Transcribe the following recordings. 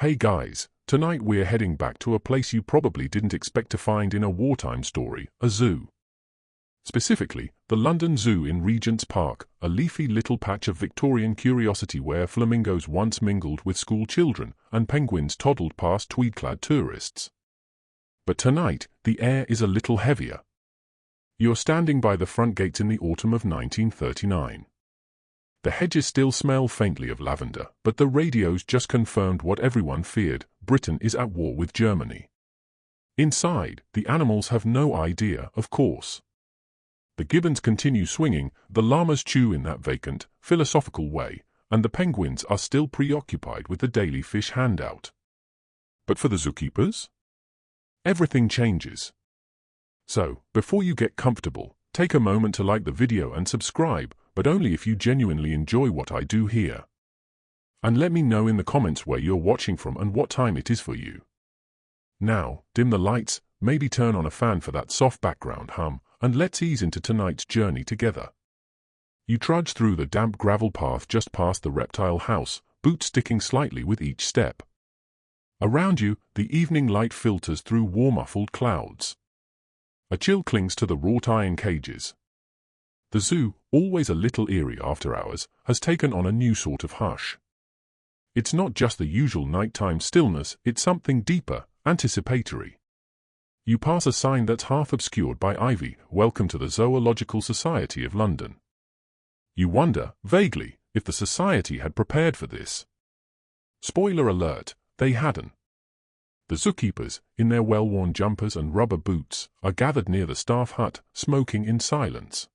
Hey guys, tonight we're heading back to a place you probably didn't expect to find in a wartime story, a zoo. Specifically, the London Zoo in Regent's Park, a leafy little patch of Victorian curiosity where flamingos once mingled with school children and penguins toddled past tweed-clad tourists. But tonight, the air is a little heavier. You're standing by the front gates in the autumn of 1939. The hedges still smell faintly of lavender, but the radios just confirmed what everyone feared: Britain is at war with Germany. Inside, the animals have no idea, of course. The gibbons continue swinging, the llamas chew in that vacant, philosophical way, and the penguins are still preoccupied with the daily fish handout. But for the zookeepers, everything changes. So, before you get comfortable, take a moment to like the video and subscribe, but only if you genuinely enjoy what I do here. And let me know in the comments where you're watching from and what time it is for you. Now, dim the lights, maybe turn on a fan for that soft background hum, and let's ease into tonight's journey together. You trudge through the damp gravel path just past the reptile house, boots sticking slightly with each step. Around you, the evening light filters through war-muffled clouds. A chill clings to the wrought iron cages. The zoo, always a little eerie after hours, has taken on a new sort of hush. It's not just the usual nighttime stillness, it's something deeper, anticipatory. You pass a sign that's half obscured by ivy: "Welcome to the Zoological Society of London." You wonder, vaguely, if the society had prepared for this. Spoiler alert, they hadn't. The zookeepers, in their well-worn jumpers and rubber boots, are gathered near the staff hut, smoking in silence.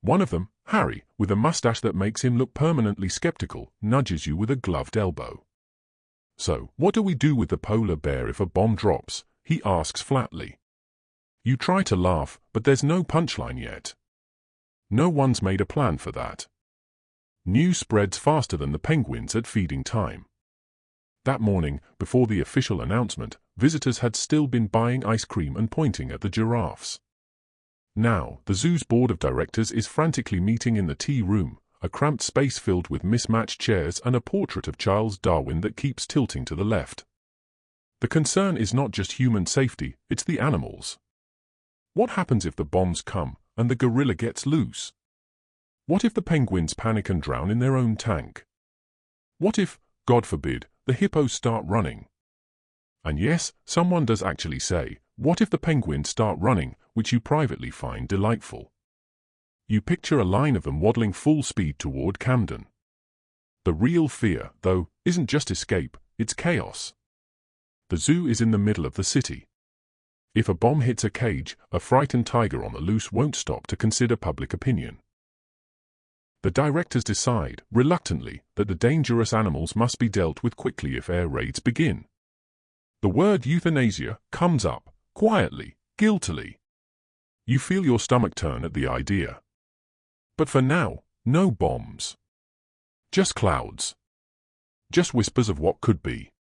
One of them, Harry, with a mustache that makes him look permanently skeptical, nudges you with a gloved elbow. "So, what do we do with the polar bear if a bomb drops?" he asks flatly. You try to laugh, but there's no punchline yet. No one's made a plan for that. News spreads faster than the penguins at feeding time. That morning, before the official announcement, visitors had still been buying ice cream and pointing at the giraffes. Now, the zoo's board of directors is frantically meeting in the tea room, a cramped space filled with mismatched chairs and a portrait of Charles Darwin that keeps tilting to the left. The concern is not just human safety, it's the animals. What happens if the bombs come and the gorilla gets loose? What if the penguins panic and drown in their own tank? What if, God forbid, the hippos start running? And yes, someone does actually say, what if the penguins start running, which you privately find delightful. You picture a line of them waddling full speed toward Camden. The real fear, though, isn't just escape, it's chaos. The zoo is in the middle of the city. If a bomb hits a cage, a frightened tiger on the loose won't stop to consider public opinion. The directors decide, reluctantly, that the dangerous animals must be dealt with quickly if air raids begin. The word euthanasia comes up, quietly, guiltily. You feel your stomach turn at the idea. But for now, no bombs. Just clouds. Just whispers of what could be.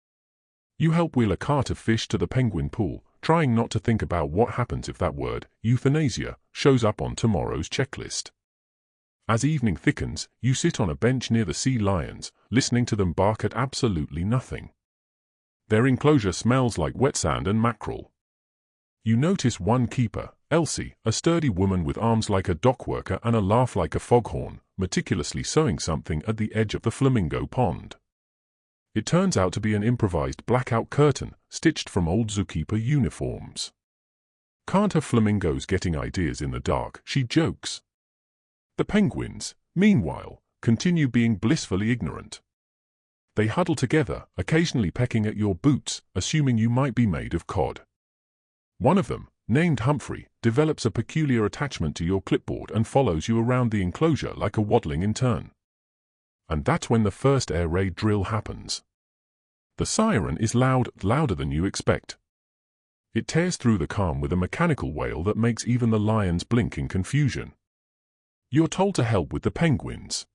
You help wheel a cart of fish to the penguin pool, trying not to think about what happens if that word, euthanasia, shows up on tomorrow's checklist. As evening thickens, you sit on a bench near the sea lions, listening to them bark at absolutely nothing. Their enclosure smells like wet sand and mackerel. You notice one keeper, Elsie, a sturdy woman with arms like a dockworker and a laugh like a foghorn, meticulously sewing something at the edge of the flamingo pond. It turns out to be an improvised blackout curtain, stitched from old zookeeper uniforms. Can't have flamingos getting ideas in the dark, she jokes. The penguins, meanwhile, continue being blissfully ignorant. They huddle together, occasionally pecking at your boots, assuming you might be made of cod. One of them, named Humphrey, develops a peculiar attachment to your clipboard and follows you around the enclosure like a waddling intern. And that's when the first air raid drill happens. The siren is louder than you expect. It tears through the calm with a mechanical wail that makes even the lions blink in confusion. You're told to help with the penguins.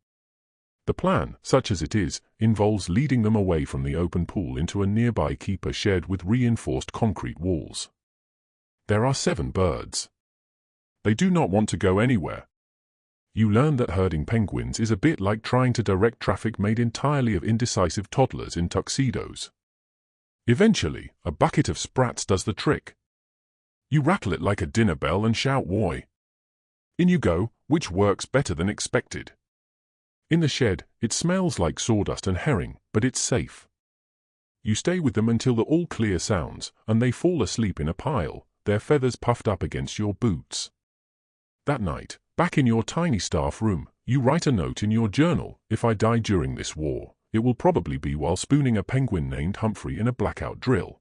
The plan, such as it is, involves leading them away from the open pool into a nearby keeper shed with reinforced concrete walls. There are 7 birds. They do not want to go anywhere. You learn that herding penguins is a bit like trying to direct traffic made entirely of indecisive toddlers in tuxedos. Eventually, a bucket of sprats does the trick. You rattle it like a dinner bell and shout "Woy!" In you go, which works better than expected. In the shed, it smells like sawdust and herring, but it's safe. You stay with them until the all clear sounds, and they fall asleep in a pile, their feathers puffed up against your boots. That night, back in your tiny staff room, you write a note in your journal: "If I die during this war, it will probably be while spooning a penguin named Humphrey in a blackout drill."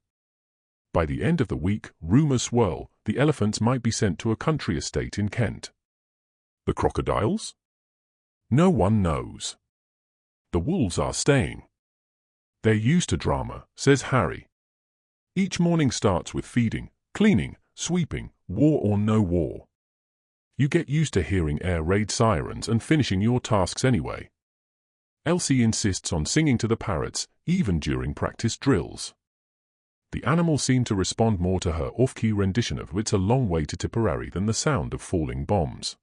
By the end of the week, rumors swirl: the elephants might be sent to a country estate in Kent. The crocodiles? No one knows. The wolves are staying. They're used to drama, says Harry. Each morning starts with feeding, cleaning, sweeping, war or no war. You get used to hearing air raid sirens and finishing your tasks anyway. Elsie insists on singing to the parrots, even during practice drills. The animals seem to respond more to her off-key rendition of "It's a Long Way to Tipperary" than the sound of falling bombs.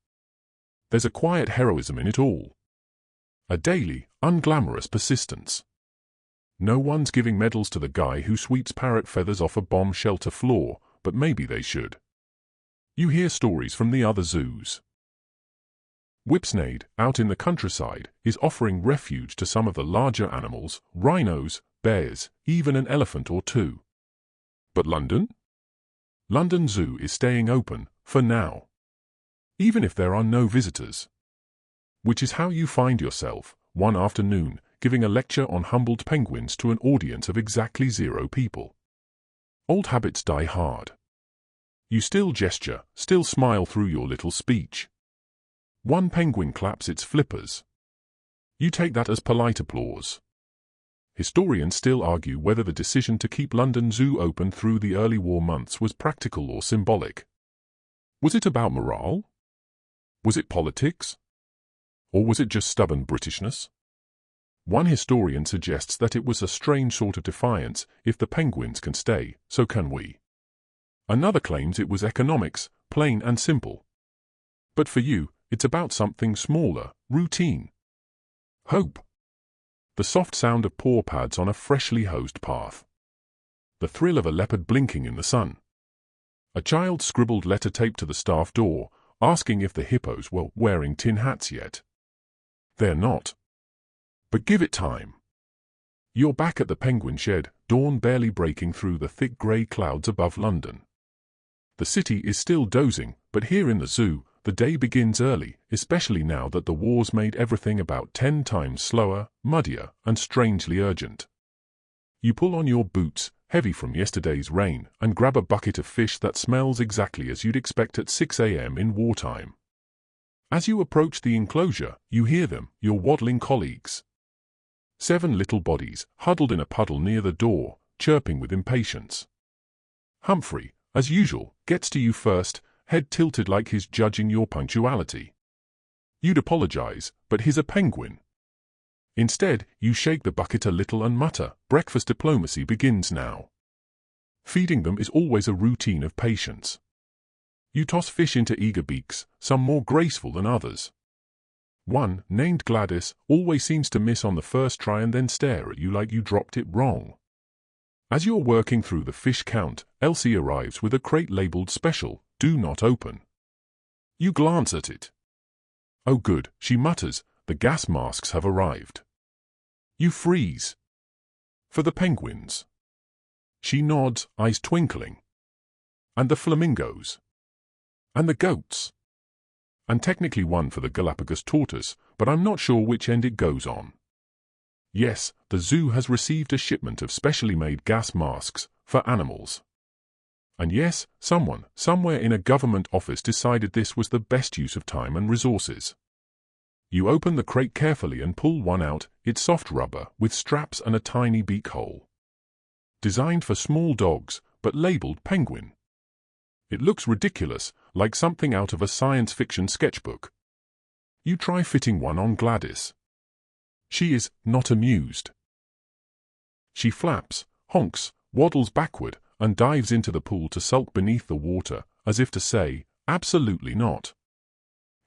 There's a quiet heroism in it all. A daily, unglamorous persistence. No one's giving medals to the guy who sweeps parrot feathers off a bomb shelter floor, but maybe they should. You hear stories from the other zoos. Whipsnade, out in the countryside, is offering refuge to some of the larger animals: rhinos, bears, even an elephant or two. But London? London Zoo is staying open, for now. Even if there are no visitors. Which is how you find yourself, one afternoon, giving a lecture on humbled penguins to an audience of exactly 0 people. Old habits die hard. You still gesture, still smile through your little speech. One penguin claps its flippers. You take that as polite applause. Historians still argue whether the decision to keep London Zoo open through the early war months was practical or symbolic. Was it about morale? Was it politics? Or was it just stubborn Britishness? One historian suggests that it was a strange sort of defiance: if the penguins can stay, so can we. Another claims it was economics, plain and simple. But for you, it's about something smaller, routine. Hope. The soft sound of paw pads on a freshly hosed path. The thrill of a leopard blinking in the sun. A child's scribbled letter taped to the staff door, asking if the hippos were wearing tin hats yet. They're not. But give it time. You're back at the penguin shed, dawn barely breaking through the thick grey clouds above London. The city is still dozing, but here in the zoo, the day begins early, especially now that the war's made everything about 10 times slower, muddier, and strangely urgent. You pull on your boots, heavy from yesterday's rain, and grab a bucket of fish that smells exactly as you'd expect at 6 a.m. in wartime. As you approach the enclosure, you hear them, your waddling colleagues. 7 little bodies, huddled in a puddle near the door, chirping with impatience. Humphrey, as usual, gets to you first, head tilted like he's judging your punctuality. You'd apologize, but he's a penguin. Instead, you shake the bucket a little and mutter, "Breakfast diplomacy begins now." Feeding them is always a routine of patience. You toss fish into eager beaks, some more graceful than others. One, named Gladys, always seems to miss on the first try and then stare at you like you dropped it wrong. As you're working through the fish count, Elsie arrives with a crate labeled "Special, do not open." You glance at it. "Oh good," she mutters, "the gas masks have arrived." You freeze. "For the penguins." She nods, eyes twinkling. "And the flamingos." "And the goats." "And technically one for the Galapagos tortoise, but I'm not sure which end it goes on." Yes, the zoo has received a shipment of specially made gas masks for animals. And yes, someone, somewhere in a government office decided this was the best use of time and resources. You open the crate carefully and pull one out. It's soft rubber, with straps and a tiny beak hole. Designed for small dogs, but labeled penguin. It looks ridiculous, like something out of a science fiction sketchbook. You try fitting one on Gladys. She is not amused. She flaps, honks, waddles backward, and dives into the pool to sulk beneath the water, as if to say, "Absolutely not.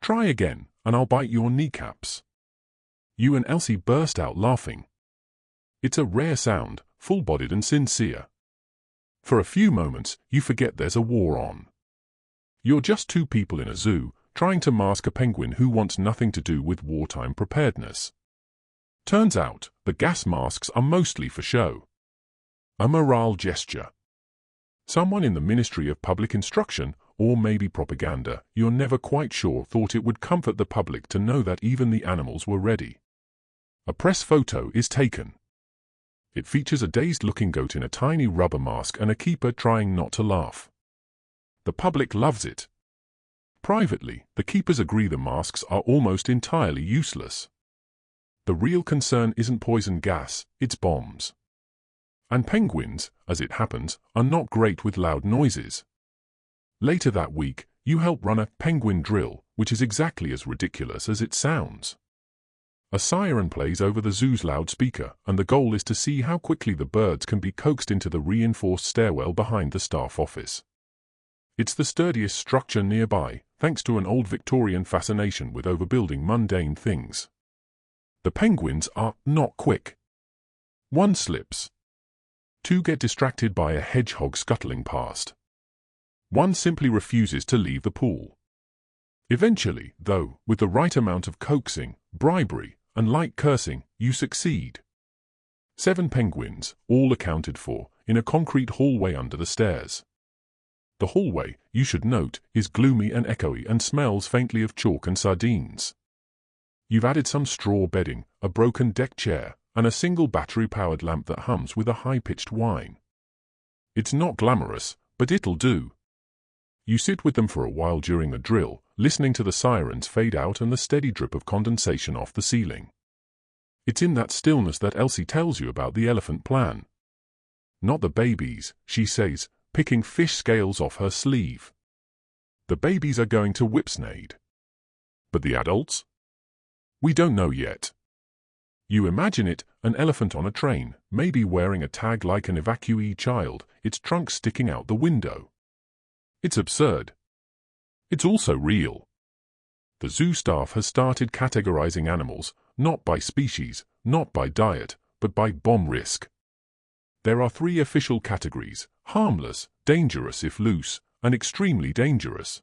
Try again, and I'll bite your kneecaps." You and Elsie burst out laughing. It's a rare sound, full-bodied and sincere. For a few moments, you forget there's a war on. You're just two people in a zoo, trying to mask a penguin who wants nothing to do with wartime preparedness. Turns out, the gas masks are mostly for show. A morale gesture. Someone in the Ministry of Public Instruction, or maybe propaganda, you're never quite sure, thought it would comfort the public to know that even the animals were ready. A press photo is taken. It features a dazed-looking goat in a tiny rubber mask and a keeper trying not to laugh. The public loves it. Privately, the keepers agree the masks are almost entirely useless. The real concern isn't poison gas, it's bombs. And penguins, as it happens, are not great with loud noises. Later that week, you help run a penguin drill, which is exactly as ridiculous as it sounds. A siren plays over the zoo's loudspeaker, and the goal is to see how quickly the birds can be coaxed into the reinforced stairwell behind the staff office. It's the sturdiest structure nearby, thanks to an old Victorian fascination with overbuilding mundane things. The penguins are not quick. One slips. Two get distracted by a hedgehog scuttling past. One simply refuses to leave the pool. Eventually, though, with the right amount of coaxing, bribery, and light cursing, you succeed. 7 penguins, all accounted for, in a concrete hallway under the stairs. The hallway, you should note, is gloomy and echoey and smells faintly of chalk and sardines. You've added some straw bedding, a broken deck chair, and a single battery-powered lamp that hums with a high-pitched whine. It's not glamorous, but it'll do. You sit with them for a while during the drill, listening to the sirens fade out and the steady drip of condensation off the ceiling. It's in that stillness that Elsie tells you about the elephant plan. Not the babies, she says, picking fish scales off her sleeve. The babies are going to Whipsnade. But the adults? We don't know yet. You imagine it, an elephant on a train, maybe wearing a tag like an evacuee child, its trunk sticking out the window. It's absurd. It's also real. The zoo staff has started categorizing animals, not by species, not by diet, but by bomb risk. There are 3 official categories: harmless, dangerous if loose, and extremely dangerous.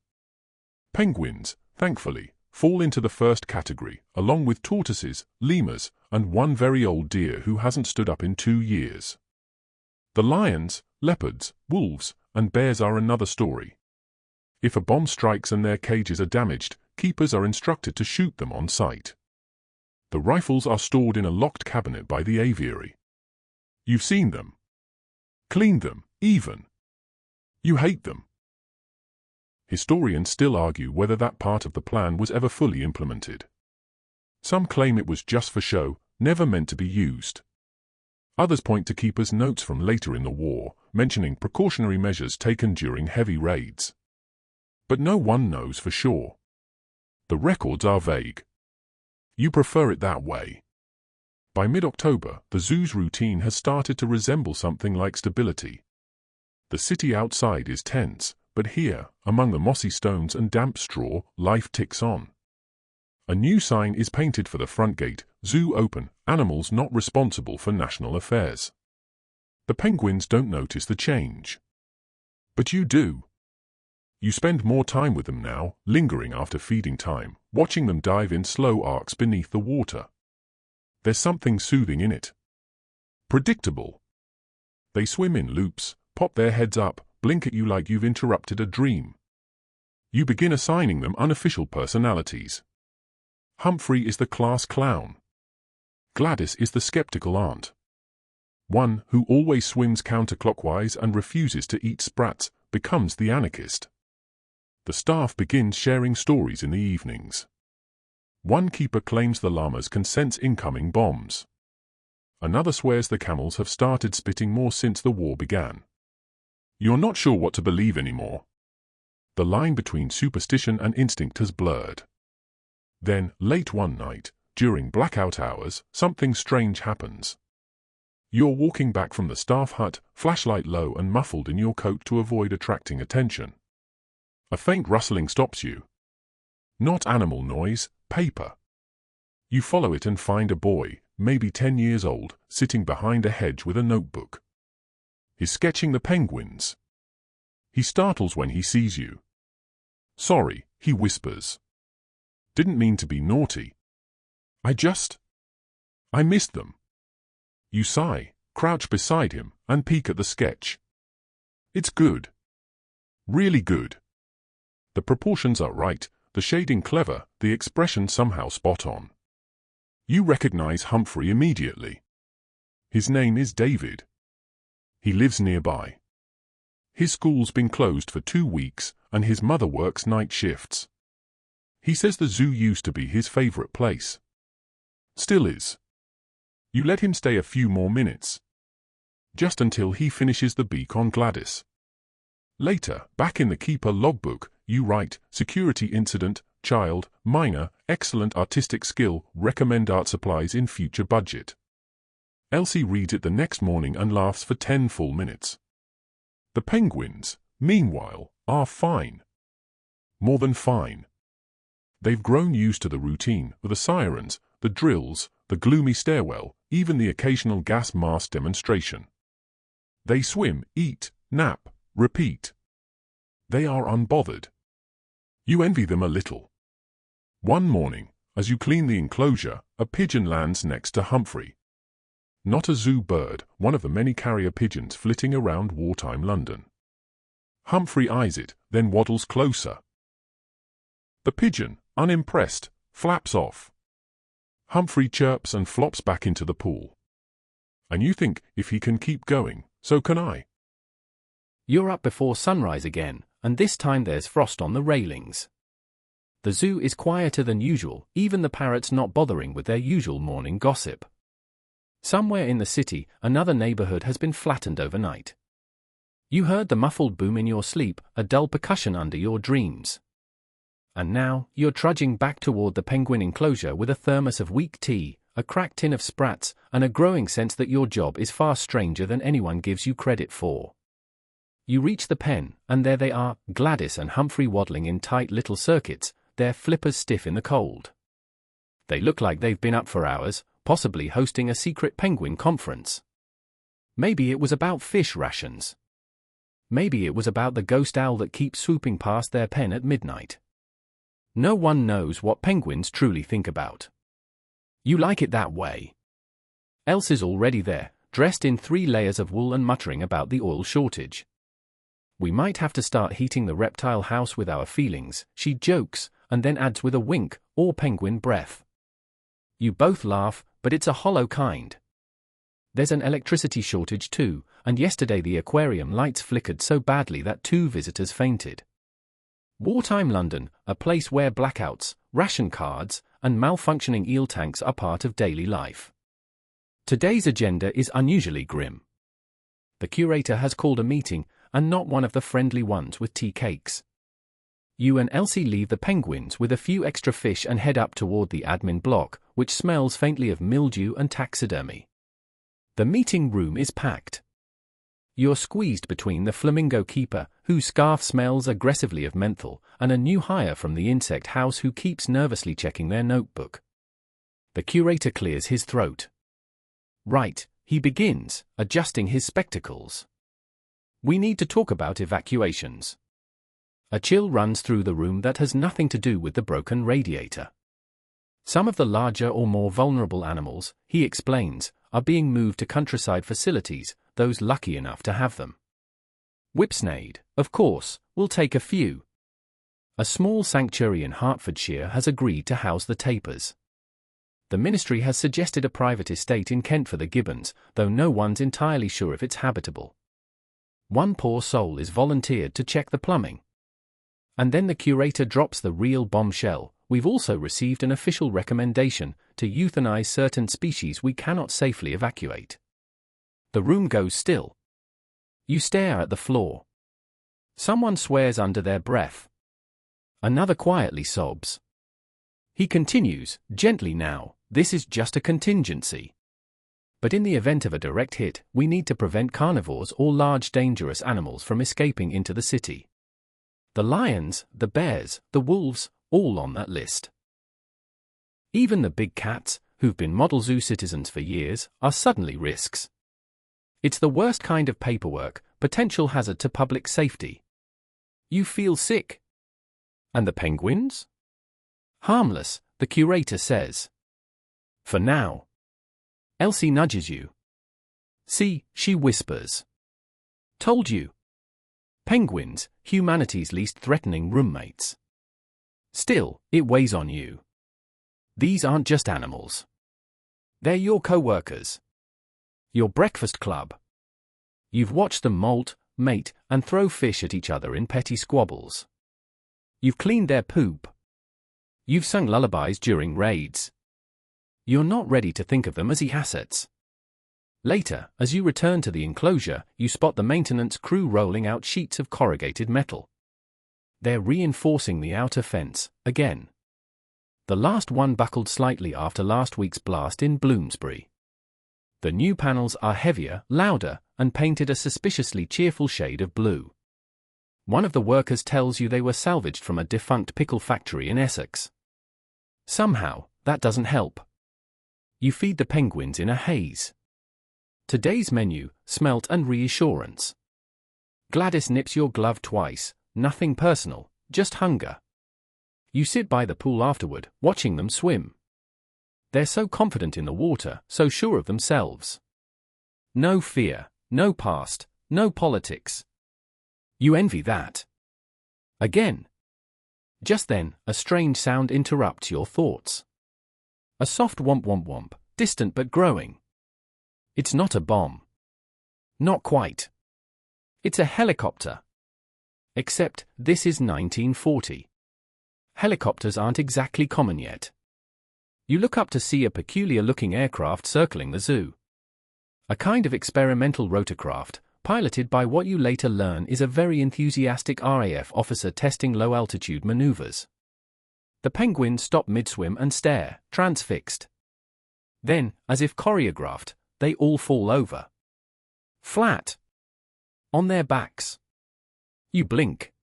Penguins, thankfully, fall into the first category, along with tortoises, lemurs, and one very old deer who hasn't stood up in 2 years. The lions, leopards, wolves, and bears are another story. If a bomb strikes and their cages are damaged, keepers are instructed to shoot them on sight. The rifles are stored in a locked cabinet by the aviary. You've seen them. Cleaned them, even. You hate them. Historians still argue whether that part of the plan was ever fully implemented. Some claim it was just for show, never meant to be used. Others point to keepers' notes from later in the war, mentioning precautionary measures taken during heavy raids. But no one knows for sure. The records are vague. You prefer it that way. By mid-October, the zoo's routine has started to resemble something like stability. The city outside is tense, but here, among the mossy stones and damp straw, life ticks on. A new sign is painted for the front gate: zoo open, animals not responsible for national affairs. The penguins don't notice the change. But you do. You spend more time with them now, lingering after feeding time, watching them dive in slow arcs beneath the water. There's something soothing in it. Predictable. They swim in loops, pop their heads up, blink at you like you've interrupted a dream. You begin assigning them unofficial personalities. Humphrey is the class clown. Gladys is the skeptical aunt. One, who always swims counterclockwise and refuses to eat sprats, becomes the anarchist. The staff begins sharing stories in the evenings. One keeper claims the llamas can sense incoming bombs. Another swears the camels have started spitting more since the war began. You're not sure what to believe anymore. The line between superstition and instinct has blurred. Then, late one night, during blackout hours, something strange happens. You're walking back from the staff hut, flashlight low and muffled in your coat to avoid attracting attention. A faint rustling stops you. Not animal noise, paper. You follow it and find a boy, maybe 10 years old, sitting behind a hedge with a notebook. He's sketching the penguins. He startles when he sees you. "Sorry," he whispers. "Didn't mean to be naughty. I missed them." You sigh, crouch beside him, and peek at the sketch. It's good. Really good. The proportions are right, the shading clever, the expression somehow spot on. You recognize Humphrey immediately. His name is David. He lives nearby. His school's been closed for 2 weeks, and his mother works night shifts. He says the zoo used to be his favorite place. Still is. You let him stay a few more minutes. Just until he finishes the beak on Gladys. Later, back in the keeper logbook, you write, "Security incident, child, minor, excellent artistic skill, recommend art supplies in future budget." Elsie reads it the next morning and laughs for 10 full minutes. The penguins, meanwhile, are fine. More than fine. They've grown used to the routine, the sirens, the drills, the gloomy stairwell, even the occasional gas mask demonstration. They swim, eat, nap, repeat. They are unbothered. You envy them a little. One morning, as you clean the enclosure, a pigeon lands next to Humphrey. Not a zoo bird, one of the many carrier pigeons flitting around wartime London. Humphrey eyes it, then waddles closer. The pigeon, unimpressed, flaps off. Humphrey chirps and flops back into the pool. And you think, if he can keep going, so can I. You're up before sunrise again, and this time there's frost on the railings. The zoo is quieter than usual, even the parrots not bothering with their usual morning gossip. Somewhere in the city, another neighborhood has been flattened overnight. You heard the muffled boom in your sleep, a dull percussion under your dreams. And now, you're trudging back toward the penguin enclosure with a thermos of weak tea, a cracked tin of sprats, and a growing sense that your job is far stranger than anyone gives you credit for. You reach the pen, and there they are, Gladys and Humphrey waddling in tight little circuits, their flippers stiff in the cold. They look like they've been up for hours, possibly hosting a secret penguin conference. Maybe it was about fish rations. Maybe it was about the ghost owl that keeps swooping past their pen at midnight. No one knows what penguins truly think about. You like it that way. Else is already there, dressed in 3 layers of wool and muttering about the oil shortage. "We might have to start heating the reptile house with our feelings," she jokes, and then adds with a wink, "or penguin breath." You both laugh, but it's a hollow kind. There's an electricity shortage too, and yesterday the aquarium lights flickered so badly that 2 visitors fainted. Wartime London, a place where blackouts, ration cards, and malfunctioning eel tanks are part of daily life. Today's agenda is unusually grim. The curator has called a meeting, and not one of the friendly ones with tea cakes. You and Elsie leave the penguins with a few extra fish and head up toward the admin block, which smells faintly of mildew and taxidermy. The meeting room is packed. You're squeezed between the flamingo keeper, whose scarf smells aggressively of menthol, and a new hire from the insect house who keeps nervously checking their notebook. The curator clears his throat. Right, he begins, adjusting his spectacles. "We need to talk about evacuations." A chill runs through the room that has nothing to do with the broken radiator. Some of the larger or more vulnerable animals, he explains, are being moved to countryside facilities, those lucky enough to have them. Whipsnade, of course, will take a few. A small sanctuary in Hertfordshire has agreed to house the tapirs. The ministry has suggested a private estate in Kent for the gibbons, though no one's entirely sure if it's habitable. One poor soul is volunteered to check the plumbing. And then the curator drops the real bombshell: we've also received an official recommendation to euthanize certain species we cannot safely evacuate. The room goes still. You stare at the floor. Someone swears under their breath. Another quietly sobs. He continues, gently now, "This is just a contingency. But in the event of a direct hit, we need to prevent carnivores or large dangerous animals from escaping into the city. The lions, the bears, the wolves, all on that list. Even the big cats, who've been model zoo citizens for years, are suddenly risks. It's the worst kind of paperwork, potential hazard to public safety. You feel sick. And the penguins? Harmless, the curator says. For now. Elsie nudges you. See, she whispers. Told you. Penguins, humanity's least threatening roommates. Still, it weighs on you. These aren't just animals. They're your co-workers. Your breakfast club. You've watched them molt, mate, and throw fish at each other in petty squabbles. You've cleaned their poop. You've sung lullabies during raids. You're not ready to think of them as assets. Later, as you return to the enclosure, you spot the maintenance crew rolling out sheets of corrugated metal. They're reinforcing the outer fence, again. The last one buckled slightly after last week's blast in Bloomsbury. The new panels are heavier, louder, and painted a suspiciously cheerful shade of blue. One of the workers tells you they were salvaged from a defunct pickle factory in Essex. Somehow, that doesn't help. You feed the penguins in a haze. Today's menu, smelt and reassurance. Gladys nips your glove twice, nothing personal, just hunger. You sit by the pool afterward, watching them swim. They're so confident in the water, so sure of themselves. No fear, no past, no politics. You envy that. Again. Just then, a strange sound interrupts your thoughts. A soft womp womp womp, distant but growing. It's not a bomb. Not quite. It's a helicopter. Except, this is 1940. Helicopters aren't exactly common yet. You look up to see a peculiar-looking aircraft circling the zoo. A kind of experimental rotorcraft, piloted by what you later learn is a very enthusiastic RAF officer testing low-altitude maneuvers. The penguins stop mid-swim and stare, transfixed. Then, as if choreographed, they all fall over. Flat. On their backs. You blink.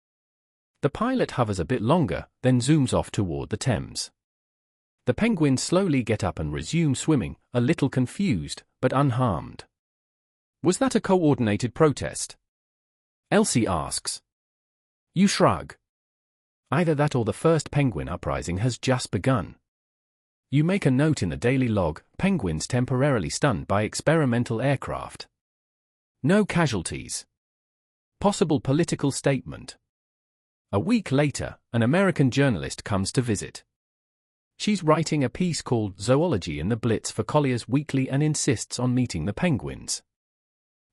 The pilot hovers a bit longer, then zooms off toward the Thames. The penguins slowly get up and resume swimming, a little confused, but unharmed. Was that a coordinated protest? Elsie asks. You shrug. Either that or the first penguin uprising has just begun. You make a note in the daily log, penguins temporarily stunned by experimental aircraft. No casualties. Possible political statement. A week later, an American journalist comes to visit. She's writing a piece called Zoology in the Blitz for Collier's Weekly and insists on meeting the penguins.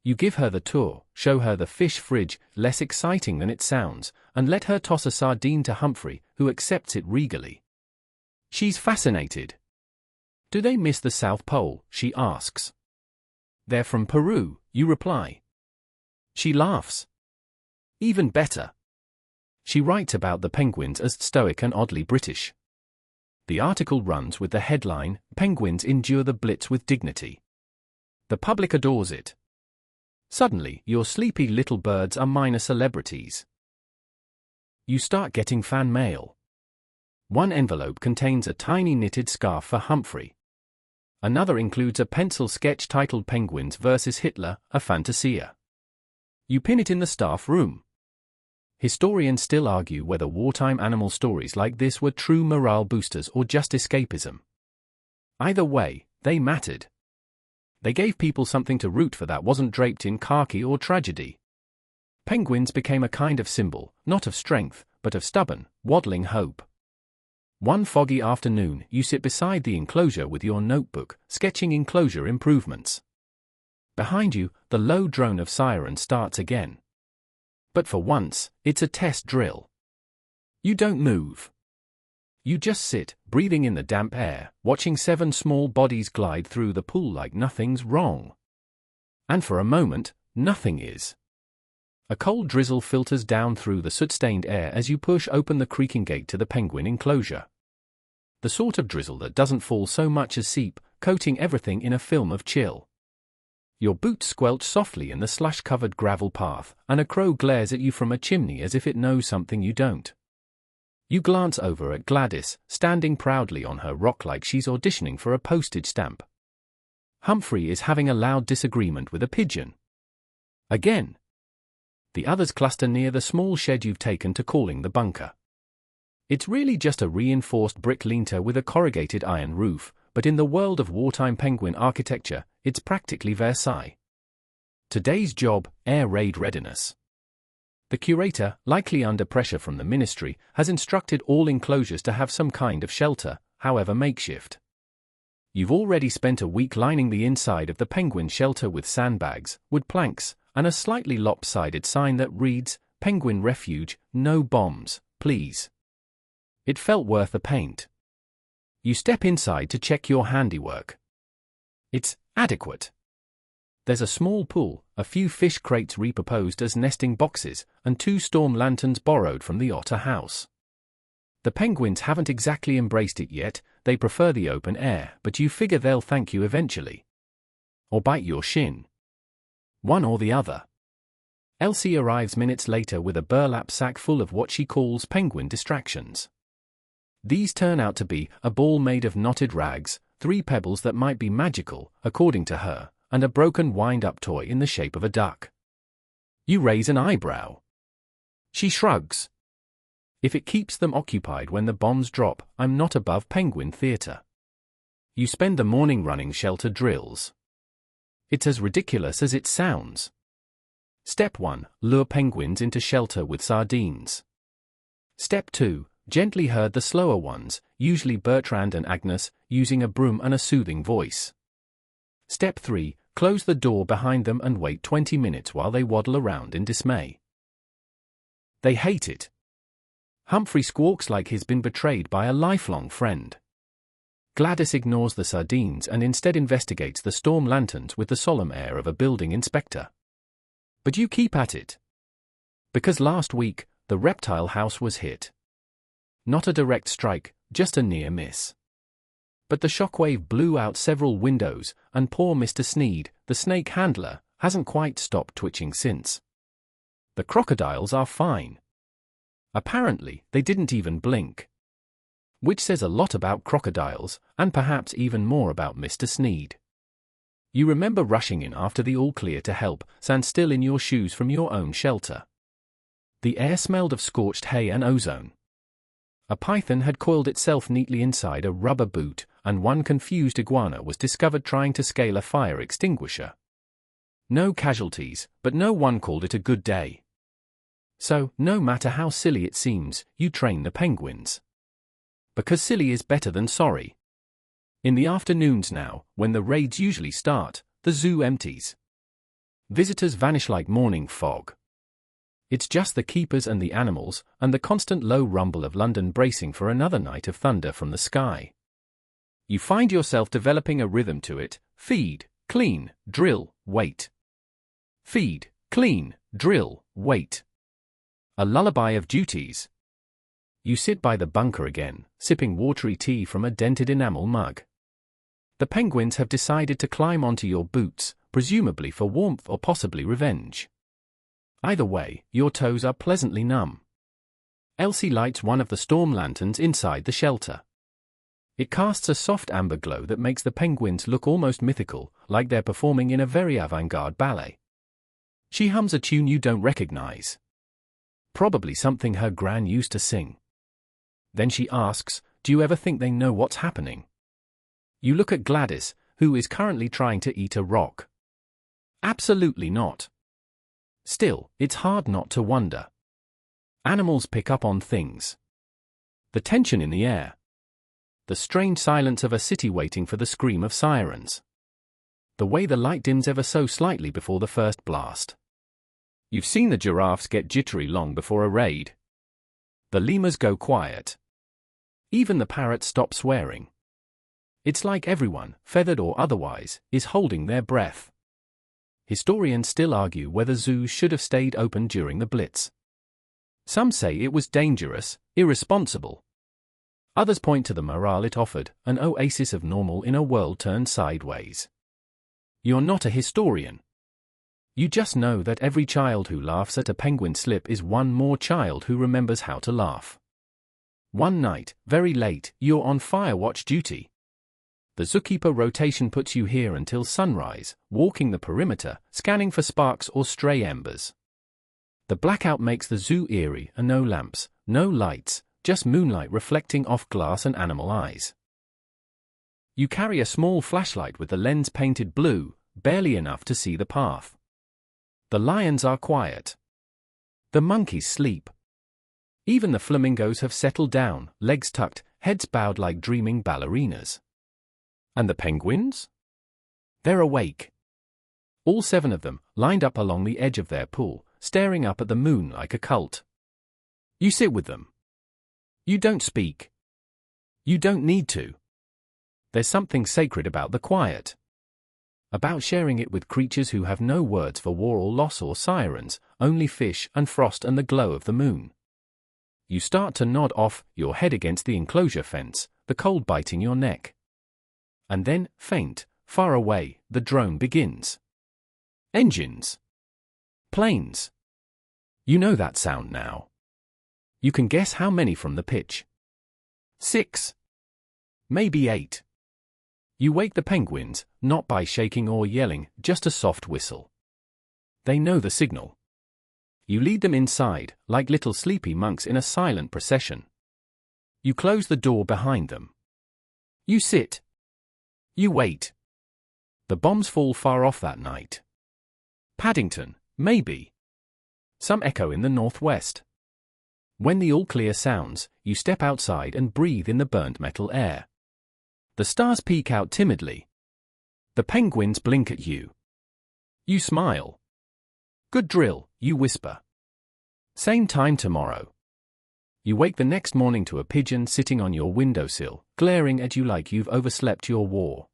You give her the tour, show her the fish fridge, less exciting than it sounds, and let her toss a sardine to Humphrey, who accepts it regally. She's fascinated. Do they miss the South Pole? She asks. They're from Peru, you reply. She laughs. Even better. She writes about the penguins as stoic and oddly British. The article runs with the headline, Penguins endure the Blitz with dignity. The public adores it. Suddenly, your sleepy little birds are minor celebrities. You start getting fan mail. One envelope contains a tiny knitted scarf for Humphrey. Another includes a pencil sketch titled Penguins vs. Hitler, a Fantasia. You pin it in the staff room. Historians still argue whether wartime animal stories like this were true morale boosters or just escapism. Either way, they mattered. They gave people something to root for that wasn't draped in khaki or tragedy. Penguins became a kind of symbol, not of strength, but of stubborn, waddling hope. One foggy afternoon, you sit beside the enclosure with your notebook, sketching enclosure improvements. Behind you, the low drone of siren starts again. But for once, it's a test drill. You don't move. You just sit, breathing in the damp air, watching 7 small bodies glide through the pool like nothing's wrong. And for a moment, nothing is. A cold drizzle filters down through the soot-stained air as you push open the creaking gate to the penguin enclosure. The sort of drizzle that doesn't fall so much as seep, coating everything in a film of chill. Your boots squelch softly in the slush-covered gravel path, and a crow glares at you from a chimney as if it knows something you don't. You glance over at Gladys, standing proudly on her rock like she's auditioning for a postage stamp. Humphrey is having a loud disagreement with a pigeon. Again. The others cluster near the small shed you've taken to calling the bunker. It's really just a reinforced brick linter with a corrugated iron roof, but in the world of wartime penguin architecture, it's practically Versailles. Today's job, air raid readiness. The curator, likely under pressure from the ministry, has instructed all enclosures to have some kind of shelter, however makeshift. You've already spent a week lining the inside of the penguin shelter with sandbags, wood planks, and a slightly lopsided sign that reads, "Penguin Refuge, no bombs, please." It felt worth the paint. You step inside to check your handiwork. It's adequate. There's a small pool, a few fish crates repurposed as nesting boxes, and 2 storm lanterns borrowed from the otter house. The penguins haven't exactly embraced it yet, they prefer the open air, but you figure they'll thank you eventually. Or bite your shin. One or the other. Elsie arrives minutes later with a burlap sack full of what she calls penguin distractions. These turn out to be a ball made of knotted rags, 3 pebbles that might be magical, according to her, and a broken wind-up toy in the shape of a duck. You raise an eyebrow. She shrugs. If it keeps them occupied when the bombs drop, I'm not above penguin theater. You spend the morning running shelter drills. It's as ridiculous as it sounds. Step 1, lure penguins into shelter with sardines. Step 2, gently herd the slower ones, usually Bertrand and Agnes, using a broom and a soothing voice. Step 3, close the door behind them and wait 20 minutes while they waddle around in dismay. They hate it. Humphrey squawks like he's been betrayed by a lifelong friend. Gladys ignores the sardines and instead investigates the storm lanterns with the solemn air of a building inspector. But you keep at it. Because last week, the reptile house was hit. Not a direct strike, just a near miss. But the shockwave blew out several windows, and poor Mr. Sneed, the snake handler, hasn't quite stopped twitching since. The crocodiles are fine. Apparently, they didn't even blink. Which says a lot about crocodiles, and perhaps even more about Mr. Sneed. You remember rushing in after the all-clear to help, sand still in your shoes from your own shelter. The air smelled of scorched hay and ozone. A python had coiled itself neatly inside a rubber boot, and one confused iguana was discovered trying to scale a fire extinguisher. No casualties, but no one called it a good day. So, no matter how silly it seems, you train the penguins. Because silly is better than sorry. In the afternoons now, when the raids usually start, the zoo empties. Visitors vanish like morning fog. It's just the keepers and the animals, and the constant low rumble of London bracing for another night of thunder from the sky. You find yourself developing a rhythm to it: feed, clean, drill, wait. Feed, clean, drill, wait. A lullaby of duties. You sit by the bunker again, sipping watery tea from a dented enamel mug. The penguins have decided to climb onto your boots, presumably for warmth or possibly revenge. Either way, your toes are pleasantly numb. Elsie lights one of the storm lanterns inside the shelter. It casts a soft amber glow that makes the penguins look almost mythical, like they're performing in a very avant-garde ballet. She hums a tune you don't recognize. Probably something her gran used to sing. Then she asks, "Do you ever think they know what's happening?" You look at Gladys, who is currently trying to eat a rock. Absolutely not. Still, it's hard not to wonder. Animals pick up on things. The tension in the air. The strange silence of a city waiting for the scream of sirens. The way the light dims ever so slightly before the first blast. You've seen the giraffes get jittery long before a raid. The lemurs go quiet. Even the parrots stop swearing. It's like everyone, feathered or otherwise, is holding their breath. Historians still argue whether zoos should have stayed open during the Blitz. Some say it was dangerous, irresponsible. Others point to the morale it offered, an oasis of normal in a world turned sideways. You're not a historian. You just know that every child who laughs at a penguin slip is one more child who remembers how to laugh. One night, very late, you're on fire watch duty. The zookeeper rotation puts you here until sunrise, walking the perimeter, scanning for sparks or stray embers. The blackout makes the zoo eerie, and no lamps, no lights, just moonlight reflecting off glass and animal eyes. You carry a small flashlight with the lens painted blue, barely enough to see the path. The lions are quiet. The monkeys sleep. Even the flamingos have settled down, legs tucked, heads bowed like dreaming ballerinas. And the penguins? They're awake. All 7 of them, lined up along the edge of their pool, staring up at the moon like a cult. You sit with them. You don't speak. You don't need to. There's something sacred about the quiet. About sharing it with creatures who have no words for war or loss or sirens, only fish and frost and the glow of the moon. You start to nod off, your head against the enclosure fence, the cold biting your neck. And then, faint, far away, the drone begins. Engines. Planes. You know that sound now. You can guess how many from the pitch. 6. Maybe 8. You wake the penguins, not by shaking or yelling, just a soft whistle. They know the signal. You lead them inside, like little sleepy monks in a silent procession. You close the door behind them. You sit. You wait. The bombs fall far off that night. Paddington, maybe. Some echo in the northwest. When the all-clear sounds, you step outside and breathe in the burnt metal air. The stars peek out timidly. The penguins blink at you. You smile. Good drill, you whisper. Same time tomorrow. You wake the next morning to a pigeon sitting on your windowsill, glaring at you like you've overslept your war.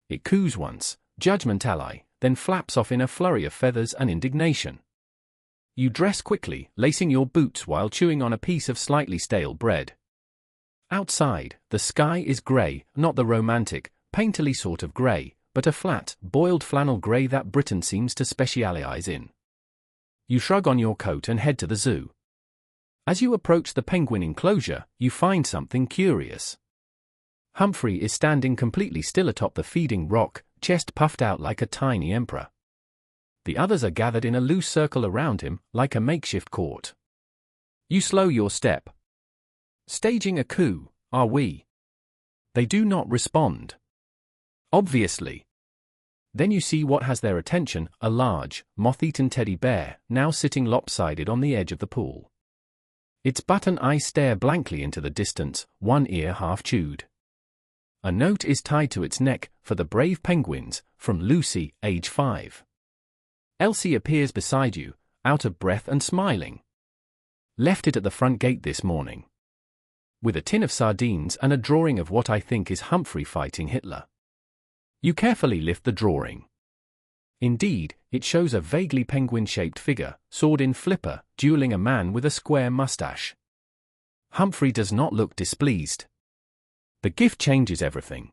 It coos once, judgment ally, then flaps off in a flurry of feathers and indignation. You dress quickly, lacing your boots while chewing on a piece of slightly stale bread. Outside, the sky is grey, not the romantic, painterly sort of grey, but a flat, boiled flannel grey that Britain seems to specialise in. You shrug on your coat and head to the zoo. As you approach the penguin enclosure, you find something curious. Humphrey is standing completely still atop the feeding rock, chest puffed out like a tiny emperor. The others are gathered in a loose circle around him, like a makeshift court. You slow your step. Staging a coup, are we? They do not respond. Obviously. Then you see what has their attention, a large, moth-eaten teddy bear, now sitting lopsided on the edge of the pool. Its button eyes stare blankly into the distance, one ear half chewed. A note is tied to its neck, for the brave penguins, from Lucy, age 5. Elsie appears beside you, out of breath and smiling. Left it at the front gate this morning. With a tin of sardines and a drawing of what I think is Humphrey fighting Hitler. You carefully lift the drawing. Indeed, it shows a vaguely penguin-shaped figure, sword in flipper, dueling a man with a square mustache. Humphrey does not look displeased. The gift changes everything.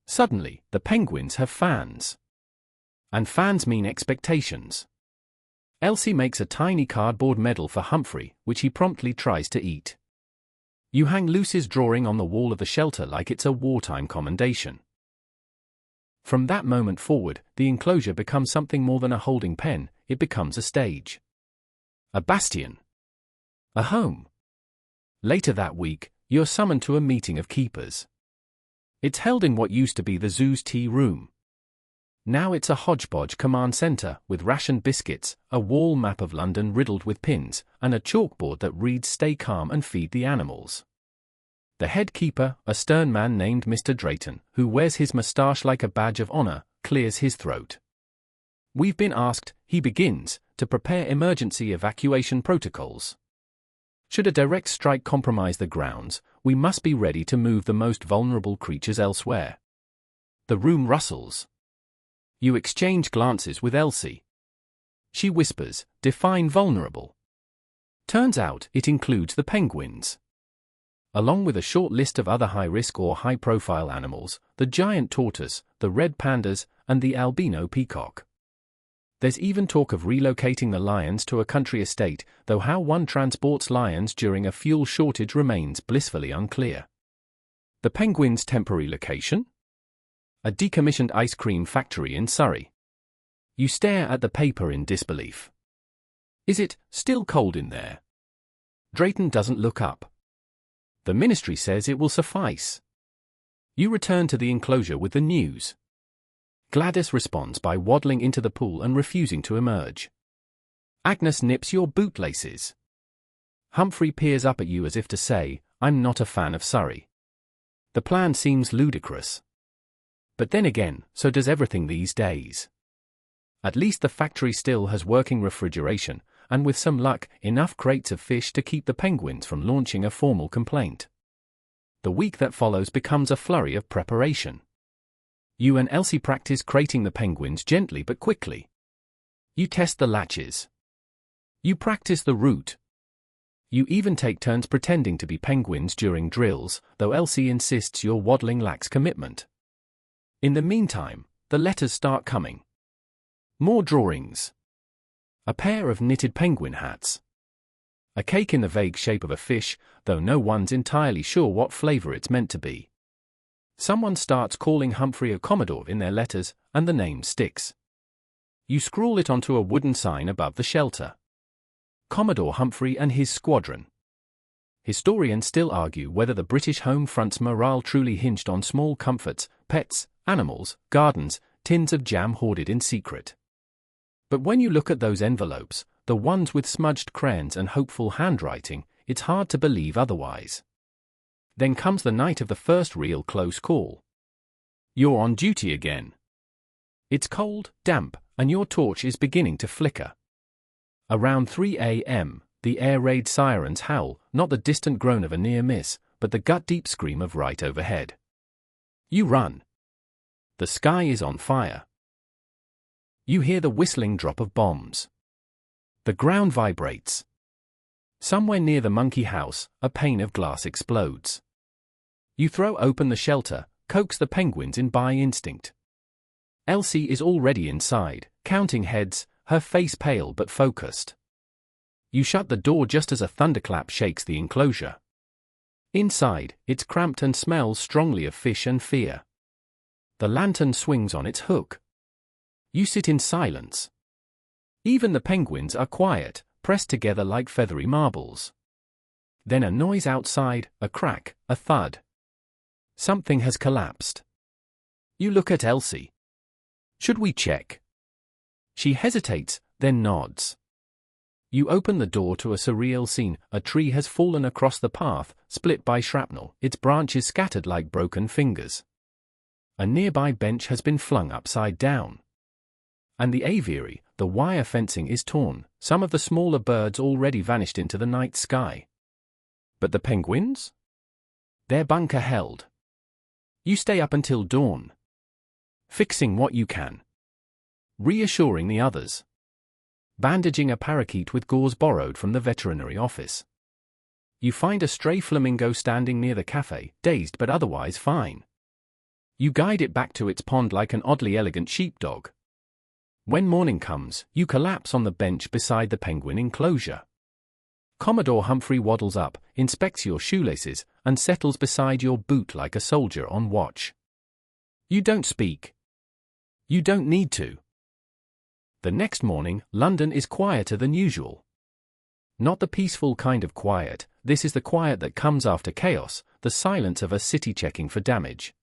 Suddenly, the penguins have fans. And fans mean expectations. Elsie makes a tiny cardboard medal for Humphrey, which he promptly tries to eat. You hang Lucy's drawing on the wall of the shelter like it's a wartime commendation. From that moment forward, the enclosure becomes something more than a holding pen, it becomes a stage. A bastion. A home. Later that week, you're summoned to a meeting of keepers. It's held in what used to be the zoo's tea room. Now it's a hodgepodge command center with rationed biscuits, a wall map of London riddled with pins, and a chalkboard that reads "Stay calm and feed the animals." The head keeper, a stern man named Mr. Drayton, who wears his moustache like a badge of honor, clears his throat. We've been asked, he begins, to prepare emergency evacuation protocols. Should a direct strike compromise the grounds, we must be ready to move the most vulnerable creatures elsewhere. The room rustles. You exchange glances with Elsie. She whispers, "Define vulnerable." Turns out it includes the penguins. Along with a short list of other high-risk or high-profile animals, the giant tortoise, the red pandas, and the albino peacock. There's even talk of relocating the lions to a country estate, though how one transports lions during a fuel shortage remains blissfully unclear. The penguins' temporary location? A decommissioned ice cream factory in Surrey. You stare at the paper in disbelief. Is it still cold in there? Drayton doesn't look up. The ministry says it will suffice. You return to the enclosure with the news. Gladys responds by waddling into the pool and refusing to emerge. Agnes nips your bootlaces. Humphrey peers up at you as if to say, I'm not a fan of Surrey. The plan seems ludicrous. But then again, so does everything these days. At least the factory still has working refrigeration, and with some luck, enough crates of fish to keep the penguins from launching a formal complaint. The week that follows becomes a flurry of preparation. You and Elsie practice crating the penguins gently but quickly. You test the latches. You practice the route. You even take turns pretending to be penguins during drills, though Elsie insists your waddling lacks commitment. In the meantime, the letters start coming. More drawings. A pair of knitted penguin hats. A cake in the vague shape of a fish, though no one's entirely sure what flavor it's meant to be. Someone starts calling Humphrey a Commodore in their letters, and the name sticks. You scrawl it onto a wooden sign above the shelter. Commodore Humphrey and his squadron. Historians still argue whether the British home front's morale truly hinged on small comforts, pets, animals, gardens, tins of jam hoarded in secret. But when you look at those envelopes, the ones with smudged crayons and hopeful handwriting, it's hard to believe otherwise. Then comes the night of the first real close call. You're on duty again. It's cold, damp, and your torch is beginning to flicker. Around 3 a.m., the air raid sirens howl, not the distant groan of a near miss, but the gut-deep scream of right overhead. You run. The sky is on fire. You hear the whistling drop of bombs. The ground vibrates. Somewhere near the monkey house, a pane of glass explodes. You throw open the shelter, coax the penguins in by instinct. Elsie is already inside, counting heads, her face pale but focused. You shut the door just as a thunderclap shakes the enclosure. Inside, it's cramped and smells strongly of fish and fear. The lantern swings on its hook. You sit in silence. Even the penguins are quiet, pressed together like feathery marbles. Then a noise outside, a crack, a thud. Something has collapsed. You look at Elsie. Should we check? She hesitates, then nods. You open the door to a surreal scene. A tree has fallen across the path, split by shrapnel, its branches scattered like broken fingers. A nearby bench has been flung upside down. And the aviary, the wire fencing is torn, some of the smaller birds already vanished into the night sky. But the penguins? Their bunker held. You stay up until dawn. Fixing what you can. Reassuring the others. Bandaging a parakeet with gauze borrowed from the veterinary office. You find a stray flamingo standing near the cafe, dazed but otherwise fine. You guide it back to its pond like an oddly elegant sheepdog. When morning comes, you collapse on the bench beside the penguin enclosure. Commodore Humphrey waddles up, inspects your shoelaces, and settles beside your boot like a soldier on watch. You don't speak. You don't need to. The next morning, London is quieter than usual. Not the peaceful kind of quiet, this is the quiet that comes after chaos, the silence of a city checking for damage.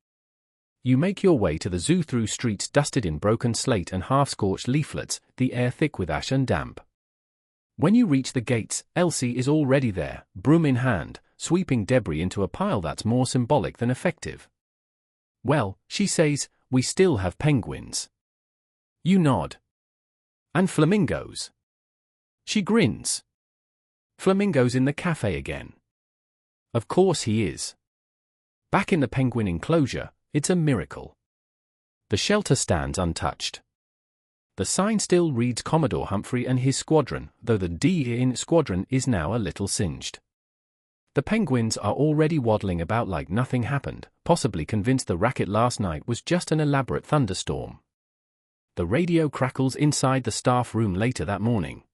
You make your way to the zoo through streets dusted in broken slate and half-scorched leaflets, the air thick with ash and damp. When you reach the gates, Elsie is already there, broom in hand, sweeping debris into a pile that's more symbolic than effective. Well, she says, we still have penguins. You nod. And flamingos. She grins. Flamingo's in the cafe again. Of course he is. Back in the penguin enclosure, it's a miracle. The shelter stands untouched. The sign still reads Commodore Humphrey and his squadron, though the D in squadron is now a little singed. The penguins are already waddling about like nothing happened, possibly convinced the racket last night was just an elaborate thunderstorm. The radio crackles inside the staff room later that morning.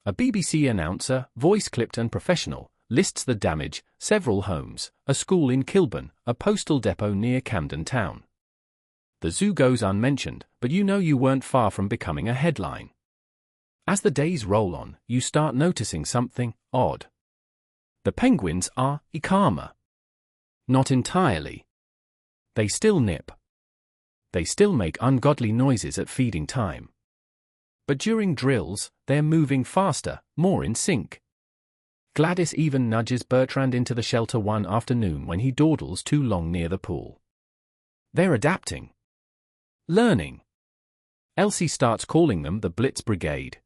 A BBC announcer, voice clipped and professional, lists the damage: several homes, a school in Kilburn, a postal depot near Camden Town. The zoo goes unmentioned, but you know you weren't far from becoming a headline. As the days roll on, you start noticing something odd. The penguins are calmer. Not entirely. They still nip. They still make ungodly noises at feeding time. But during drills, they're moving faster, more in sync. Gladys even nudges Bertrand into the shelter one afternoon when he dawdles too long near the pool. They're adapting. Learning. Elsie starts calling them the Blitz Brigade.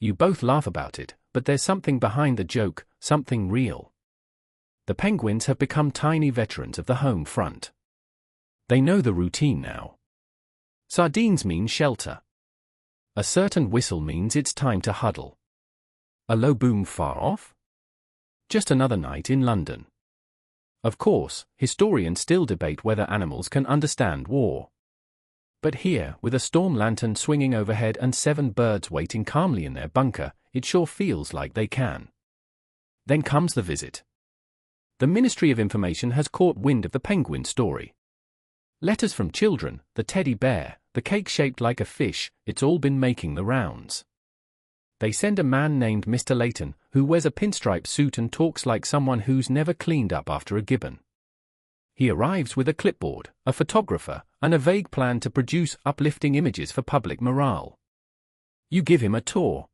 You both laugh about it, but there's something behind the joke, something real. The penguins have become tiny veterans of the home front. They know the routine now. Sardines mean shelter. A certain whistle means it's time to huddle. A low boom far off? Just another night in London. Of course, historians still debate whether animals can understand war. But here, with a storm lantern swinging overhead and 7 birds waiting calmly in their bunker, it sure feels like they can. Then comes the visit. The Ministry of Information has caught wind of the penguin story. Letters from children, the teddy bear, the cake shaped like a fish, it's all been making the rounds. They send a man named Mr. Layton, who wears a pinstripe suit and talks like someone who's never cleaned up after a gibbon. He arrives with a clipboard, a photographer, and a vague plan to produce uplifting images for public morale. You give him a tour.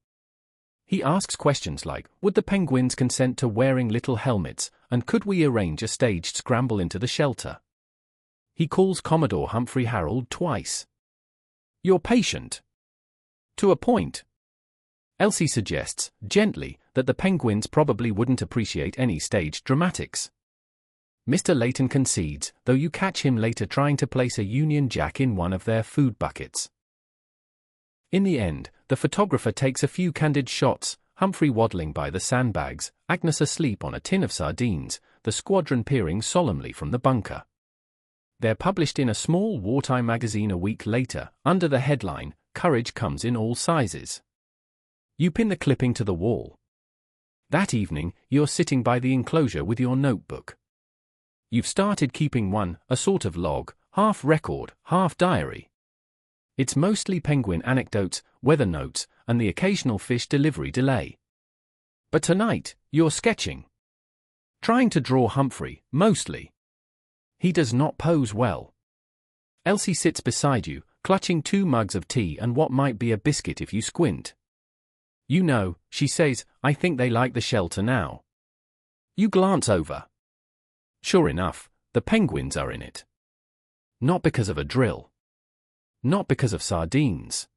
He asks questions like, would the penguins consent to wearing little helmets, and could we arrange a staged scramble into the shelter? He calls Commodore Humphrey Harold twice. You're patient. To a point. Elsie suggests, gently, that the penguins probably wouldn't appreciate any staged dramatics. Mr. Layton concedes, though you catch him later trying to place a Union Jack in one of their food buckets. In the end, the photographer takes a few candid shots, Humphrey waddling by the sandbags, Agnes asleep on a tin of sardines, the squadron peering solemnly from the bunker. They're published in a small wartime magazine a week later, under the headline, Courage Comes in All Sizes. You pin the clipping to the wall. That evening, you're sitting by the enclosure with your notebook. You've started keeping one, a sort of log, half record, half diary. It's mostly penguin anecdotes, weather notes, and the occasional fish delivery delay. But tonight, you're sketching. Trying to draw Humphrey, mostly. He does not pose well. Elsie sits beside you, clutching 2 mugs of tea and what might be a biscuit if you squint. You know, she says, I think they like the shelter now. You glance over. Sure enough, the penguins are in it. Not because of a drill. Not because of sardines.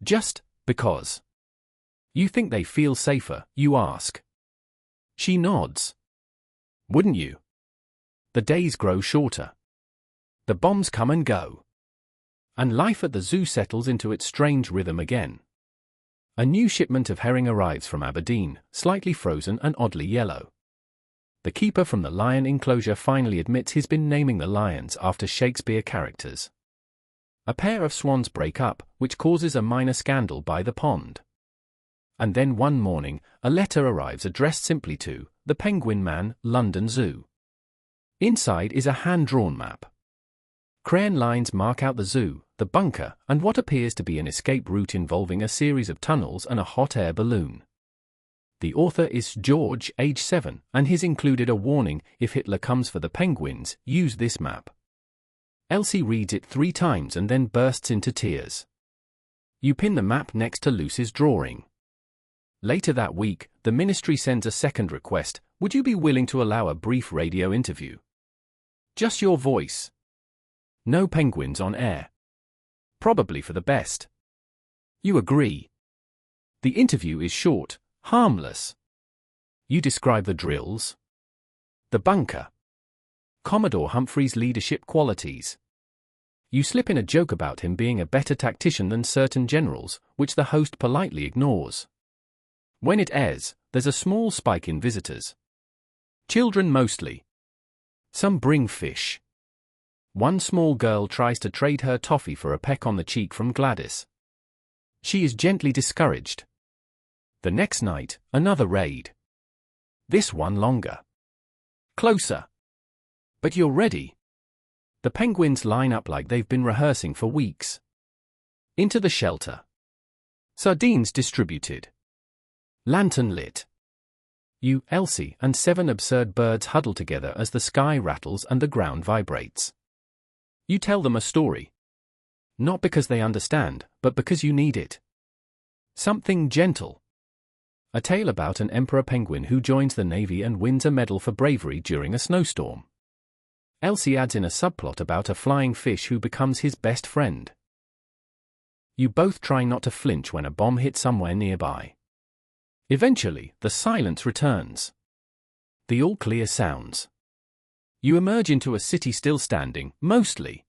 Just because. You think they feel safer, you ask. She nods. Wouldn't you? The days grow shorter. The bombs come and go. And life at the zoo settles into its strange rhythm again. A new shipment of herring arrives from Aberdeen, slightly frozen and oddly yellow. The keeper from the lion enclosure finally admits he's been naming the lions after Shakespeare characters. A pair of swans break up, which causes a minor scandal by the pond. And then one morning, a letter arrives addressed simply to, the Penguin Man, London Zoo. Inside is a hand-drawn map. Crayon lines mark out the zoo, the bunker, and what appears to be an escape route involving a series of tunnels and a hot air balloon. The author is George, age 7, and he's included a warning, if Hitler comes for the penguins, use this map. Elsie reads it 3 times and then bursts into tears. You pin the map next to Lucy's drawing. Later that week, the ministry sends a second request, would you be willing to allow a brief radio interview? Just your voice. No penguins on air. Probably for the best. You agree. The interview is short, harmless. You describe the drills, the bunker, Commodore Humphrey's leadership qualities. You slip in a joke about him being a better tactician than certain generals, which the host politely ignores. When it airs, there's a small spike in visitors. Children mostly. Some bring fish. One small girl tries to trade her toffee for a peck on the cheek from Gladys. She is gently discouraged. The next night, another raid. This one longer. Closer. But you're ready. The penguins line up like they've been rehearsing for weeks. Into the shelter. Sardines distributed. Lantern lit. You, Elsie, and 7 absurd birds huddle together as the sky rattles and the ground vibrates. You tell them a story. Not because they understand, but because you need it. Something gentle. A tale about an emperor penguin who joins the navy and wins a medal for bravery during a snowstorm. Elsie adds in a subplot about a flying fish who becomes his best friend. You both try not to flinch when a bomb hits somewhere nearby. Eventually, the silence returns. The all clear sounds. You emerge into a city still standing, mostly.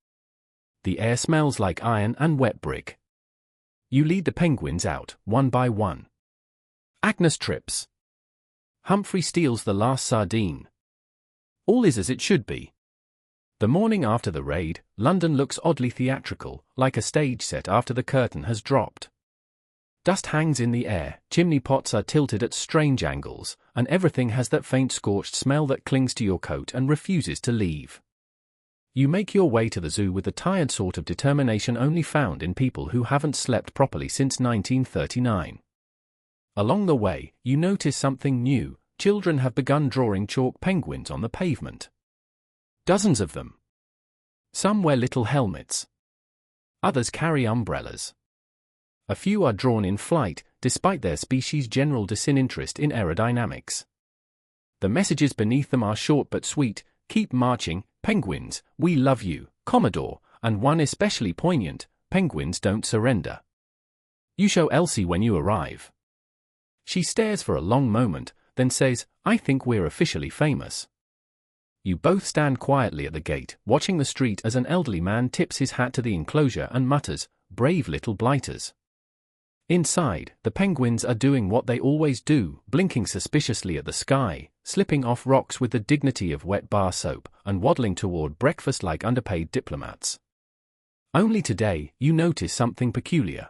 The air smells like iron and wet brick. You lead the penguins out, one by one. Agnes trips. Humphrey steals the last sardine. All is as it should be. The morning after the raid, London looks oddly theatrical, like a stage set after the curtain has dropped. Dust hangs in the air, chimney pots are tilted at strange angles, and everything has that faint scorched smell that clings to your coat and refuses to leave. You make your way to the zoo with the tired sort of determination only found in people who haven't slept properly since 1939. Along the way, you notice something new. Children have begun drawing chalk penguins on the pavement. Dozens of them. Some wear little helmets. Others carry umbrellas. A few are drawn in flight, despite their species' general disinterest in aerodynamics. The messages beneath them are short but sweet: keep marching, penguins, we love you, Commodore, and one especially poignant: penguins don't surrender. You show Elsie when you arrive. She stares for a long moment, then says, I think we're officially famous. You both stand quietly at the gate, watching the street as an elderly man tips his hat to the enclosure and mutters, brave little blighters. Inside, the penguins are doing what they always do, blinking suspiciously at the sky, slipping off rocks with the dignity of wet bar soap, and waddling toward breakfast like underpaid diplomats. Only today, you notice something peculiar.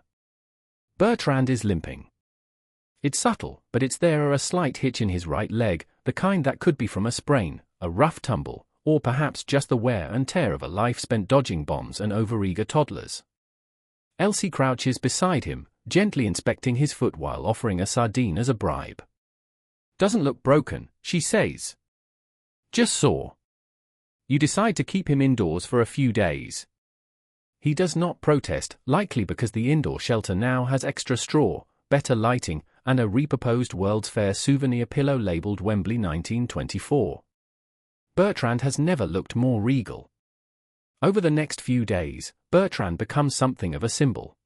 Bertrand is limping. It's subtle, but it's there: a slight hitch in his right leg, the kind that could be from a sprain, a rough tumble, or perhaps just the wear and tear of a life spent dodging bombs and overeager toddlers. Elsie crouches beside him, gently inspecting his foot while offering a sardine as a bribe. Doesn't look broken, she says. Just sore. You decide to keep him indoors for a few days. He does not protest, likely because the indoor shelter now has extra straw, better lighting, and a repurposed World's Fair souvenir pillow labeled Wembley 1924. Bertrand has never looked more regal. Over the next few days, Bertrand becomes something of a symbol.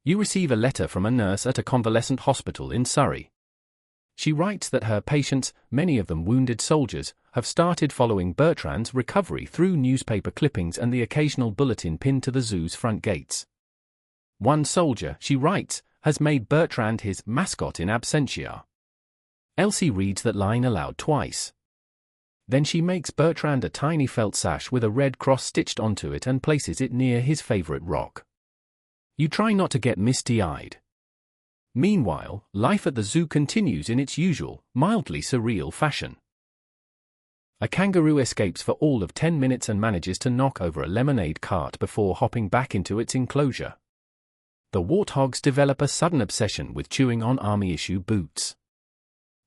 You receive a letter from a nurse at a convalescent hospital in Surrey. She writes that her patients, many of them wounded soldiers, have started following Bertrand's recovery through newspaper clippings and the occasional bulletin pinned to the zoo's front gates. One soldier, she writes, has made Bertrand his mascot in absentia. Elsie reads that line aloud twice. Then she makes Bertrand a tiny felt sash with a red cross stitched onto it and places it near his favorite rock. You try not to get misty-eyed. Meanwhile, life at the zoo continues in its usual, mildly surreal fashion. A kangaroo escapes for all of 10 minutes and manages to knock over a lemonade cart before hopping back into its enclosure. The warthogs develop a sudden obsession with chewing on army-issue boots.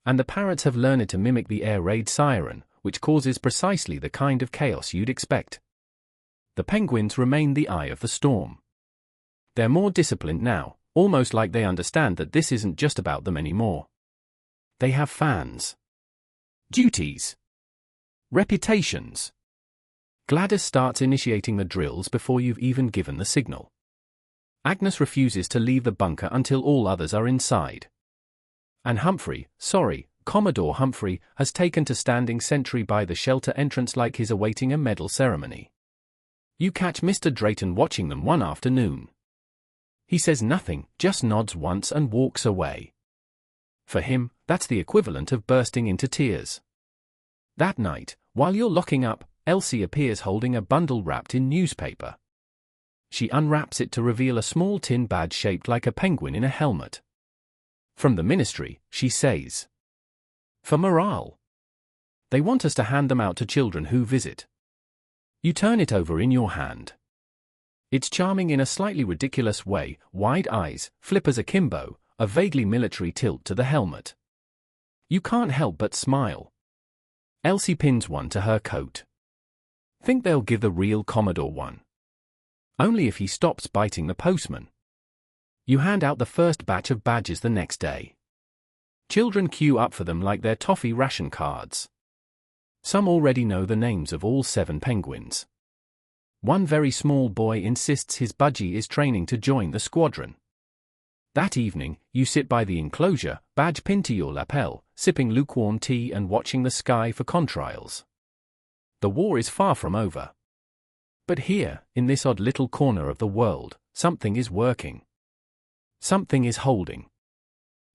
And the parrots have learned to mimic the air raid siren, which causes precisely the kind of chaos you'd expect. The penguins remain the eye of the storm. They're more disciplined now, almost like they understand that this isn't just about them anymore. They have fans. Duties. Reputations. Gladys starts initiating the drills before you've even given the signal. Agnes refuses to leave the bunker until all others are inside. And Commodore Humphrey, has taken to standing sentry by the shelter entrance like he's awaiting a medal ceremony. You catch Mr. Drayton watching them one afternoon. He says nothing, just nods once and walks away. For him, that's the equivalent of bursting into tears. That night, while you're locking up, Elsie appears holding a bundle wrapped in newspaper. She unwraps it to reveal a small tin badge shaped like a penguin in a helmet. From the ministry, she says. For morale. They want us to hand them out to children who visit. You turn it over in your hand. It's charming in a slightly ridiculous way, wide eyes, flippers akimbo, a vaguely military tilt to the helmet. You can't help but smile. Elsie pins one to her coat. Think they'll give the real Commodore one. Only if he stops biting the postman. You hand out the first batch of badges the next day. Children queue up for them like they're toffee ration cards. Some already know the names of all 7 penguins. One very small boy insists his budgie is training to join the squadron. That evening, you sit by the enclosure, badge pinned to your lapel, sipping lukewarm tea and watching the sky for contrails. The war is far from over. But here, in this odd little corner of the world, something is working. Something is holding.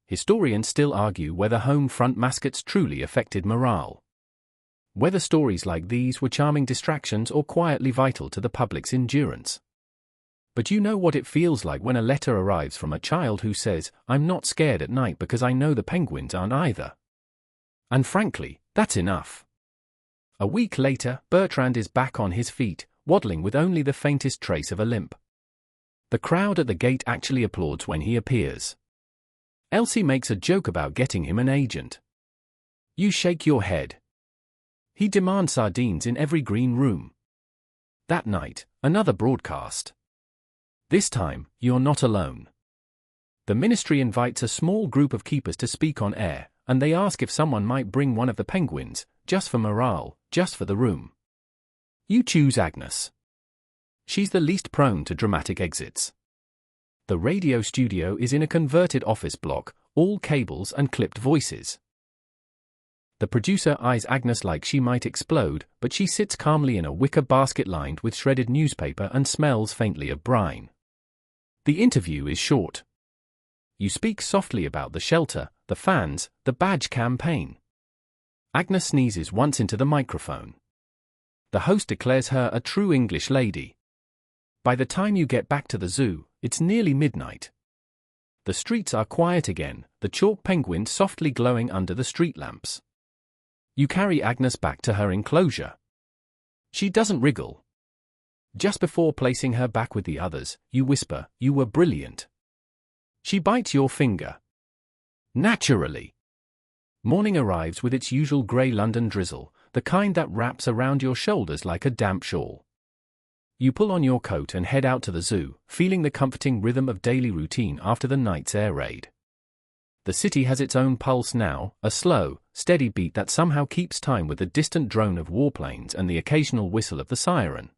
Historians still argue whether home front mascots truly affected morale. Whether stories like these were charming distractions or quietly vital to the public's endurance. But you know what it feels like when a letter arrives from a child who says, "I'm not scared at night because I know the penguins aren't either." And frankly, that's enough. A week later, Bertrand is back on his feet, waddling with only the faintest trace of a limp. The crowd at the gate actually applauds when he appears. Elsie makes a joke about getting him an agent. You shake your head. He demands sardines in every green room. That night, another broadcast. This time, you're not alone. The ministry invites a small group of keepers to speak on air, and they ask if someone might bring one of the penguins, just for morale, just for the room. You choose Agnes. She's the least prone to dramatic exits. The radio studio is in a converted office block, all cables and clipped voices. The producer eyes Agnes like she might explode, but she sits calmly in a wicker basket lined with shredded newspaper and smells faintly of brine. The interview is short. You speak softly about the shelter, the fans, the badge campaign. Agnes sneezes once into the microphone. The host declares her a true English lady. By the time you get back to the zoo, it's nearly midnight. The streets are quiet again, the chalk penguins softly glowing under the street lamps. You carry Agnes back to her enclosure. She doesn't wriggle. Just before placing her back with the others, you whisper, "You were brilliant." She bites your finger. Naturally. Morning arrives with its usual grey London drizzle, the kind that wraps around your shoulders like a damp shawl. You pull on your coat and head out to the zoo, feeling the comforting rhythm of daily routine after the night's air raid. The city has its own pulse now, a slow, steady beat that somehow keeps time with the distant drone of warplanes and the occasional whistle of the siren.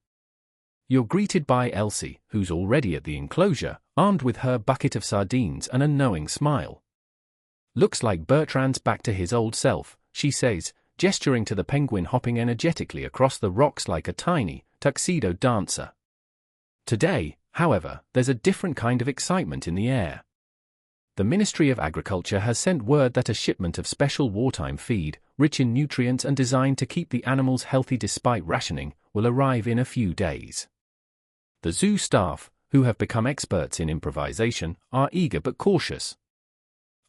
You're greeted by Elsie, who's already at the enclosure, armed with her bucket of sardines and a knowing smile. "Looks like Bertrand's back to his old self," she says, gesturing to the penguin hopping energetically across the rocks like a tiny, tuxedo dancer. Today, however, there's a different kind of excitement in the air. The Ministry of Agriculture has sent word that a shipment of special wartime feed, rich in nutrients and designed to keep the animals healthy despite rationing, will arrive in a few days. The zoo staff, who have become experts in improvisation, are eager but cautious.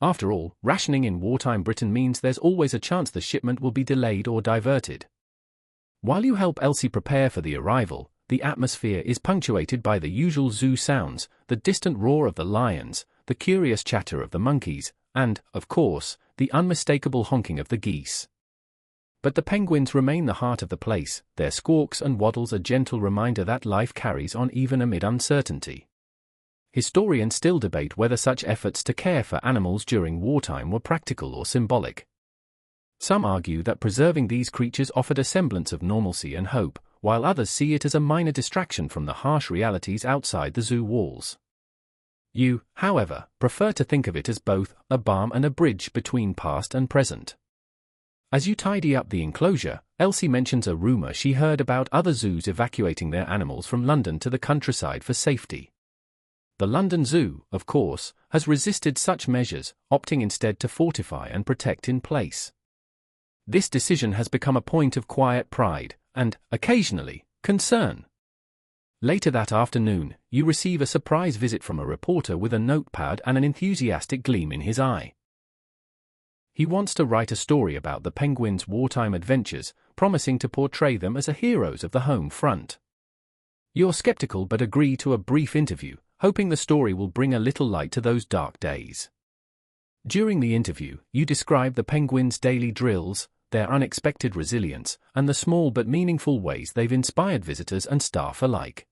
After all, rationing in wartime Britain means there's always a chance the shipment will be delayed or diverted. While you help Elsie prepare for the arrival, the atmosphere is punctuated by the usual zoo sounds, the distant roar of the lions, the curious chatter of the monkeys, and, of course, the unmistakable honking of the geese. But the penguins remain the heart of the place, their squawks and waddles a gentle reminder that life carries on even amid uncertainty. Historians still debate whether such efforts to care for animals during wartime were practical or symbolic. Some argue that preserving these creatures offered a semblance of normalcy and hope, while others see it as a minor distraction from the harsh realities outside the zoo walls. You, however, prefer to think of it as both a balm and a bridge between past and present. As you tidy up the enclosure, Elsie mentions a rumor she heard about other zoos evacuating their animals from London to the countryside for safety. The London Zoo, of course, has resisted such measures, opting instead to fortify and protect in place. This decision has become a point of quiet pride, and, occasionally, concern. Later that afternoon, you receive a surprise visit from a reporter with a notepad and an enthusiastic gleam in his eye. He wants to write a story about the penguins' wartime adventures, promising to portray them as heroes of the home front. You're skeptical but agree to a brief interview, hoping the story will bring a little light to those dark days. During the interview, you describe the penguins' daily drills, their unexpected resilience, and the small but meaningful ways they've inspired visitors and staff alike.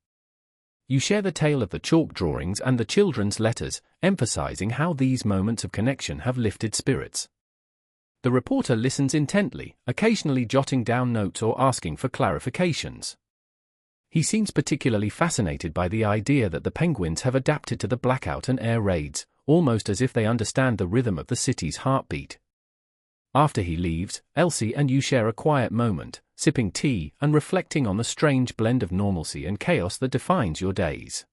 You share the tale of the chalk drawings and the children's letters, emphasizing how these moments of connection have lifted spirits. The reporter listens intently, occasionally jotting down notes or asking for clarifications. He seems particularly fascinated by the idea that the penguins have adapted to the blackout and air raids, almost as if they understand the rhythm of the city's heartbeat. After he leaves, Elsie and you share a quiet moment, sipping tea and reflecting on the strange blend of normalcy and chaos that defines your days.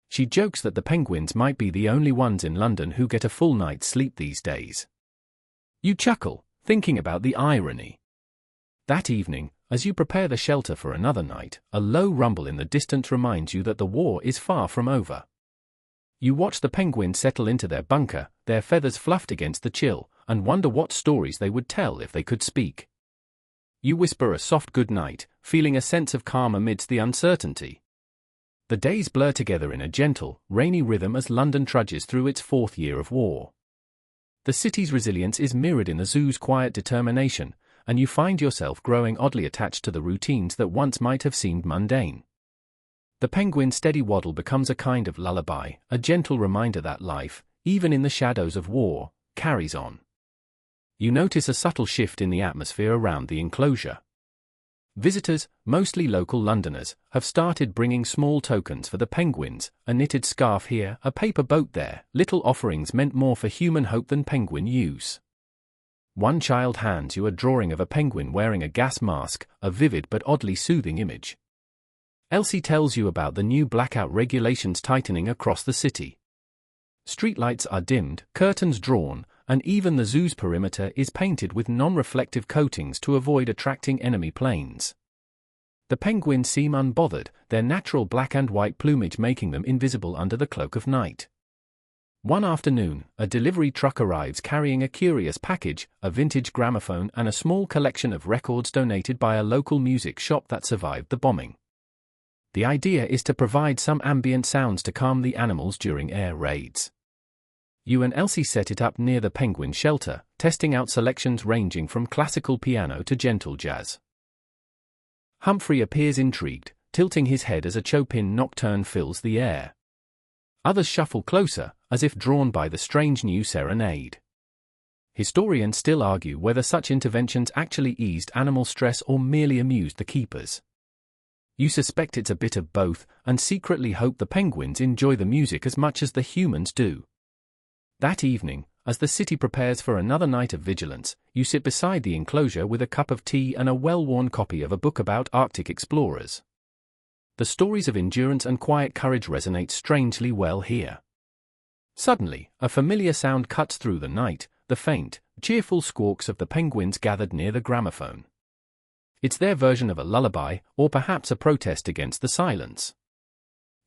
She jokes that the penguins might be the only ones in London who get a full night's sleep these days. You chuckle, thinking about the irony. That evening, as you prepare the shelter for another night, a low rumble in the distance reminds you that the war is far from over. You watch the penguins settle into their bunker, their feathers fluffed against the chill, and wonder what stories they would tell if they could speak. You whisper a soft good night, feeling a sense of calm amidst the uncertainty. The days blur together in a gentle, rainy rhythm as London trudges through its fourth year of war. The city's resilience is mirrored in the zoo's quiet determination, and you find yourself growing oddly attached to the routines that once might have seemed mundane. The penguin's steady waddle becomes a kind of lullaby, a gentle reminder that life, even in the shadows of war, carries on. You notice a subtle shift in the atmosphere around the enclosure. Visitors, mostly local Londoners, have started bringing small tokens for the penguins, a knitted scarf here, a paper boat there, little offerings meant more for human hope than penguin use. One child hands you a drawing of a penguin wearing a gas mask, a vivid but oddly soothing image. Elsie tells you about the new blackout regulations tightening across the city. Streetlights are dimmed, curtains drawn, and even the zoo's perimeter is painted with non-reflective coatings to avoid attracting enemy planes. The penguins seem unbothered, their natural black and white plumage making them invisible under the cloak of night. One afternoon, a delivery truck arrives carrying a curious package, a vintage gramophone and a small collection of records donated by a local music shop that survived the bombing. The idea is to provide some ambient sounds to calm the animals during air raids. You and Elsie set it up near the penguin shelter, testing out selections ranging from classical piano to gentle jazz. Humphrey appears intrigued, tilting his head as a Chopin nocturne fills the air. Others shuffle closer, as if drawn by the strange new serenade. Historians still argue whether such interventions actually eased animal stress or merely amused the keepers. You suspect it's a bit of both, and secretly hope the penguins enjoy the music as much as the humans do. That evening, as the city prepares for another night of vigilance, you sit beside the enclosure with a cup of tea and a well-worn copy of a book about Arctic explorers. The stories of endurance and quiet courage resonate strangely well here. Suddenly, a familiar sound cuts through the night, the faint, cheerful squawks of the penguins gathered near the gramophone. It's their version of a lullaby, or perhaps a protest against the silence.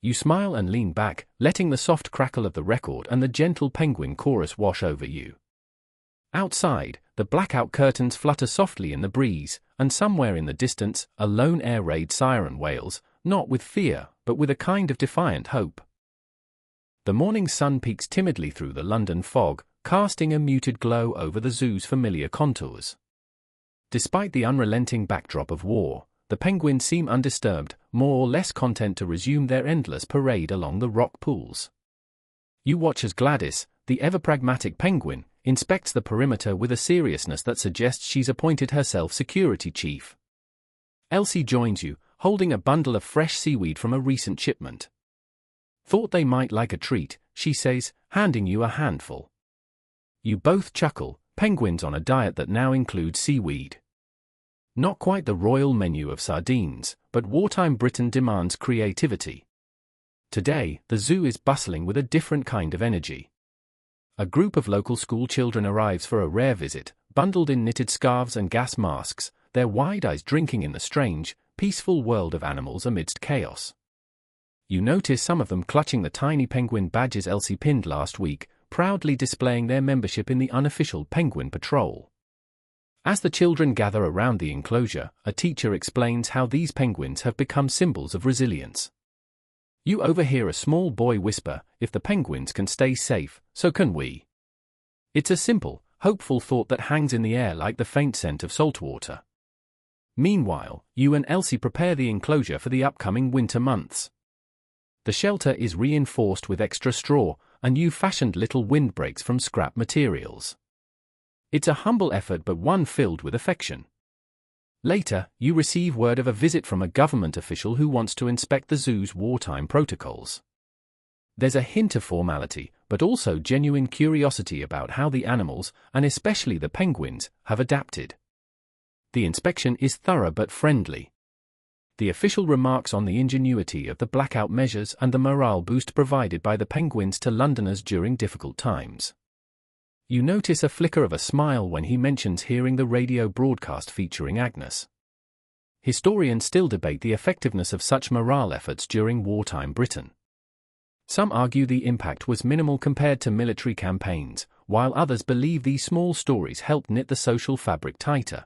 You smile and lean back, letting the soft crackle of the record and the gentle penguin chorus wash over you. Outside, the blackout curtains flutter softly in the breeze, and somewhere in the distance, a lone air raid siren wails, not with fear, but with a kind of defiant hope. The morning sun peeks timidly through the London fog, casting a muted glow over the zoo's familiar contours. Despite the unrelenting backdrop of war, the penguins seem undisturbed, more or less content to resume their endless parade along the rock pools. You watch as Gladys, the ever-pragmatic penguin, inspects the perimeter with a seriousness that suggests she's appointed herself security chief. Elsie joins you, holding a bundle of fresh seaweed from a recent shipment. Thought they might like a treat, she says, handing you a handful. You both chuckle, penguins on a diet that now includes seaweed. Not quite the royal menu of sardines, but wartime Britain demands creativity. Today, the zoo is bustling with a different kind of energy. A group of local school children arrives for a rare visit, bundled in knitted scarves and gas masks, their wide eyes drinking in the strange, peaceful world of animals amidst chaos. You notice some of them clutching the tiny penguin badges Elsie pinned last week, proudly displaying their membership in the unofficial Penguin Patrol. As the children gather around the enclosure, a teacher explains how these penguins have become symbols of resilience. You overhear a small boy whisper, "If the penguins can stay safe, so can we." It's a simple, hopeful thought that hangs in the air like the faint scent of saltwater. Meanwhile, you and Elsie prepare the enclosure for the upcoming winter months. The shelter is reinforced with extra straw, and you've fashioned little windbreaks from scrap materials. It's a humble effort but one filled with affection. Later, you receive word of a visit from a government official who wants to inspect the zoo's wartime protocols. There's a hint of formality, but also genuine curiosity about how the animals, and especially the penguins, have adapted. The inspection is thorough but friendly. The official remarks on the ingenuity of the blackout measures and the morale boost provided by the penguins to Londoners during difficult times. You notice a flicker of a smile when he mentions hearing the radio broadcast featuring Agnes. Historians still debate the effectiveness of such morale efforts during wartime Britain. Some argue the impact was minimal compared to military campaigns, while others believe these small stories helped knit the social fabric tighter.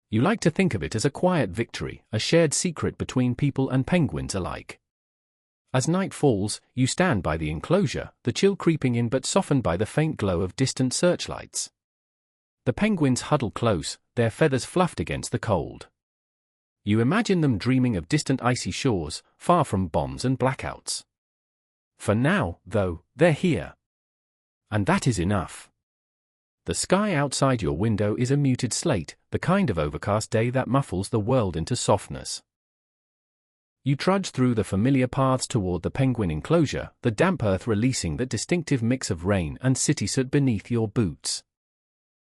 You like to think of it as a quiet victory, a shared secret between people and penguins alike. As night falls, you stand by the enclosure, the chill creeping in but softened by the faint glow of distant searchlights. The penguins huddle close, their feathers fluffed against the cold. You imagine them dreaming of distant icy shores, far from bombs and blackouts. For now, though, they're here. And that is enough. The sky outside your window is a muted slate, the kind of overcast day that muffles the world into softness. You trudge through the familiar paths toward the penguin enclosure, the damp earth releasing that distinctive mix of rain and city soot beneath your boots.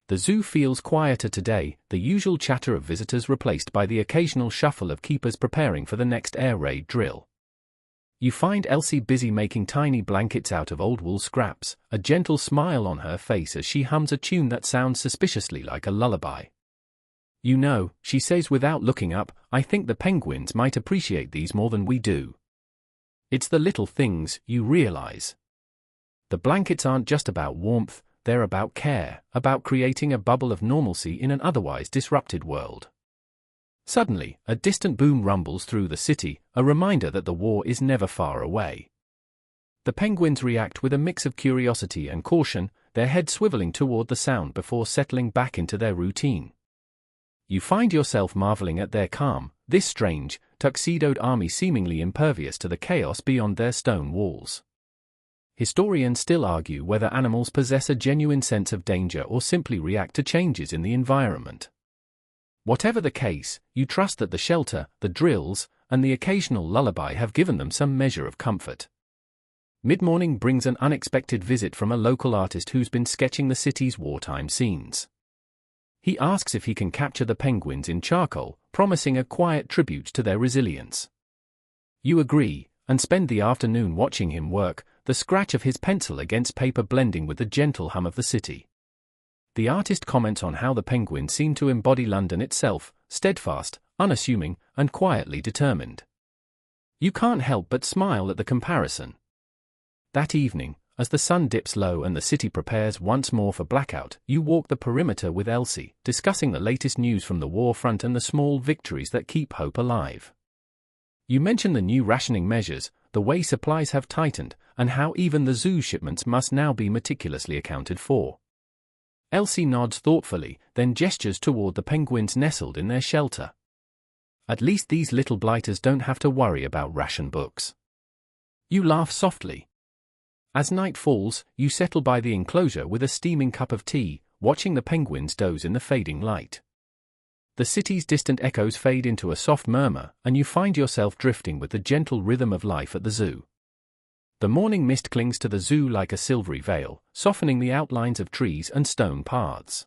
The zoo feels quieter today, the usual chatter of visitors replaced by the occasional shuffle of keepers preparing for the next air raid drill. You find Elsie busy making tiny blankets out of old wool scraps, a gentle smile on her face as she hums a tune that sounds suspiciously like a lullaby. "You know," she says without looking up, "I think the penguins might appreciate these more than we do." It's the little things, you realize. The blankets aren't just about warmth, they're about care, about creating a bubble of normalcy in an otherwise disrupted world. Suddenly, a distant boom rumbles through the city, a reminder that the war is never far away. The penguins react with a mix of curiosity and caution, their heads swiveling toward the sound before settling back into their routine. You find yourself marveling at their calm, this strange, tuxedoed army seemingly impervious to the chaos beyond their stone walls. Historians still argue whether animals possess a genuine sense of danger or simply react to changes in the environment. Whatever the case, you trust that the shelter, the drills, and the occasional lullaby have given them some measure of comfort. Mid-morning brings an unexpected visit from a local artist who's been sketching the city's wartime scenes. He asks if he can capture the penguins in charcoal, promising a quiet tribute to their resilience. You agree, and spend the afternoon watching him work, the scratch of his pencil against paper blending with the gentle hum of the city. The artist comments on how the penguins seem to embody London itself, steadfast, unassuming, and quietly determined. You can't help but smile at the comparison. That evening, as the sun dips low and the city prepares once more for blackout, you walk the perimeter with Elsie, discussing the latest news from the war front and the small victories that keep hope alive. You mention the new rationing measures, the way supplies have tightened, and how even the zoo shipments must now be meticulously accounted for. Elsie nods thoughtfully, then gestures toward the penguins nestled in their shelter. At least these little blighters don't have to worry about ration books. You laugh softly. As night falls, you settle by the enclosure with a steaming cup of tea, watching the penguins doze in the fading light. The city's distant echoes fade into a soft murmur, and you find yourself drifting with the gentle rhythm of life at the zoo. The morning mist clings to the zoo like a silvery veil, softening the outlines of trees and stone paths.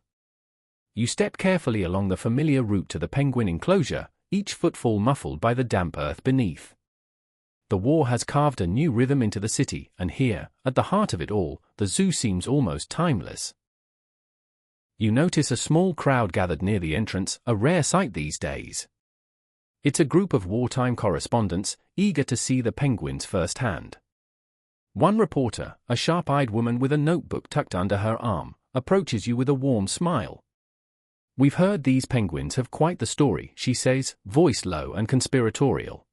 You step carefully along the familiar route to the penguin enclosure, each footfall muffled by the damp earth beneath. The war has carved a new rhythm into the city, and here, at the heart of it all, the zoo seems almost timeless. You notice a small crowd gathered near the entrance, a rare sight these days. It's a group of wartime correspondents, eager to see the penguins firsthand. One reporter, a sharp-eyed woman with a notebook tucked under her arm, approaches you with a warm smile. "We've heard these penguins have quite the story," she says, voice low and conspiratorial.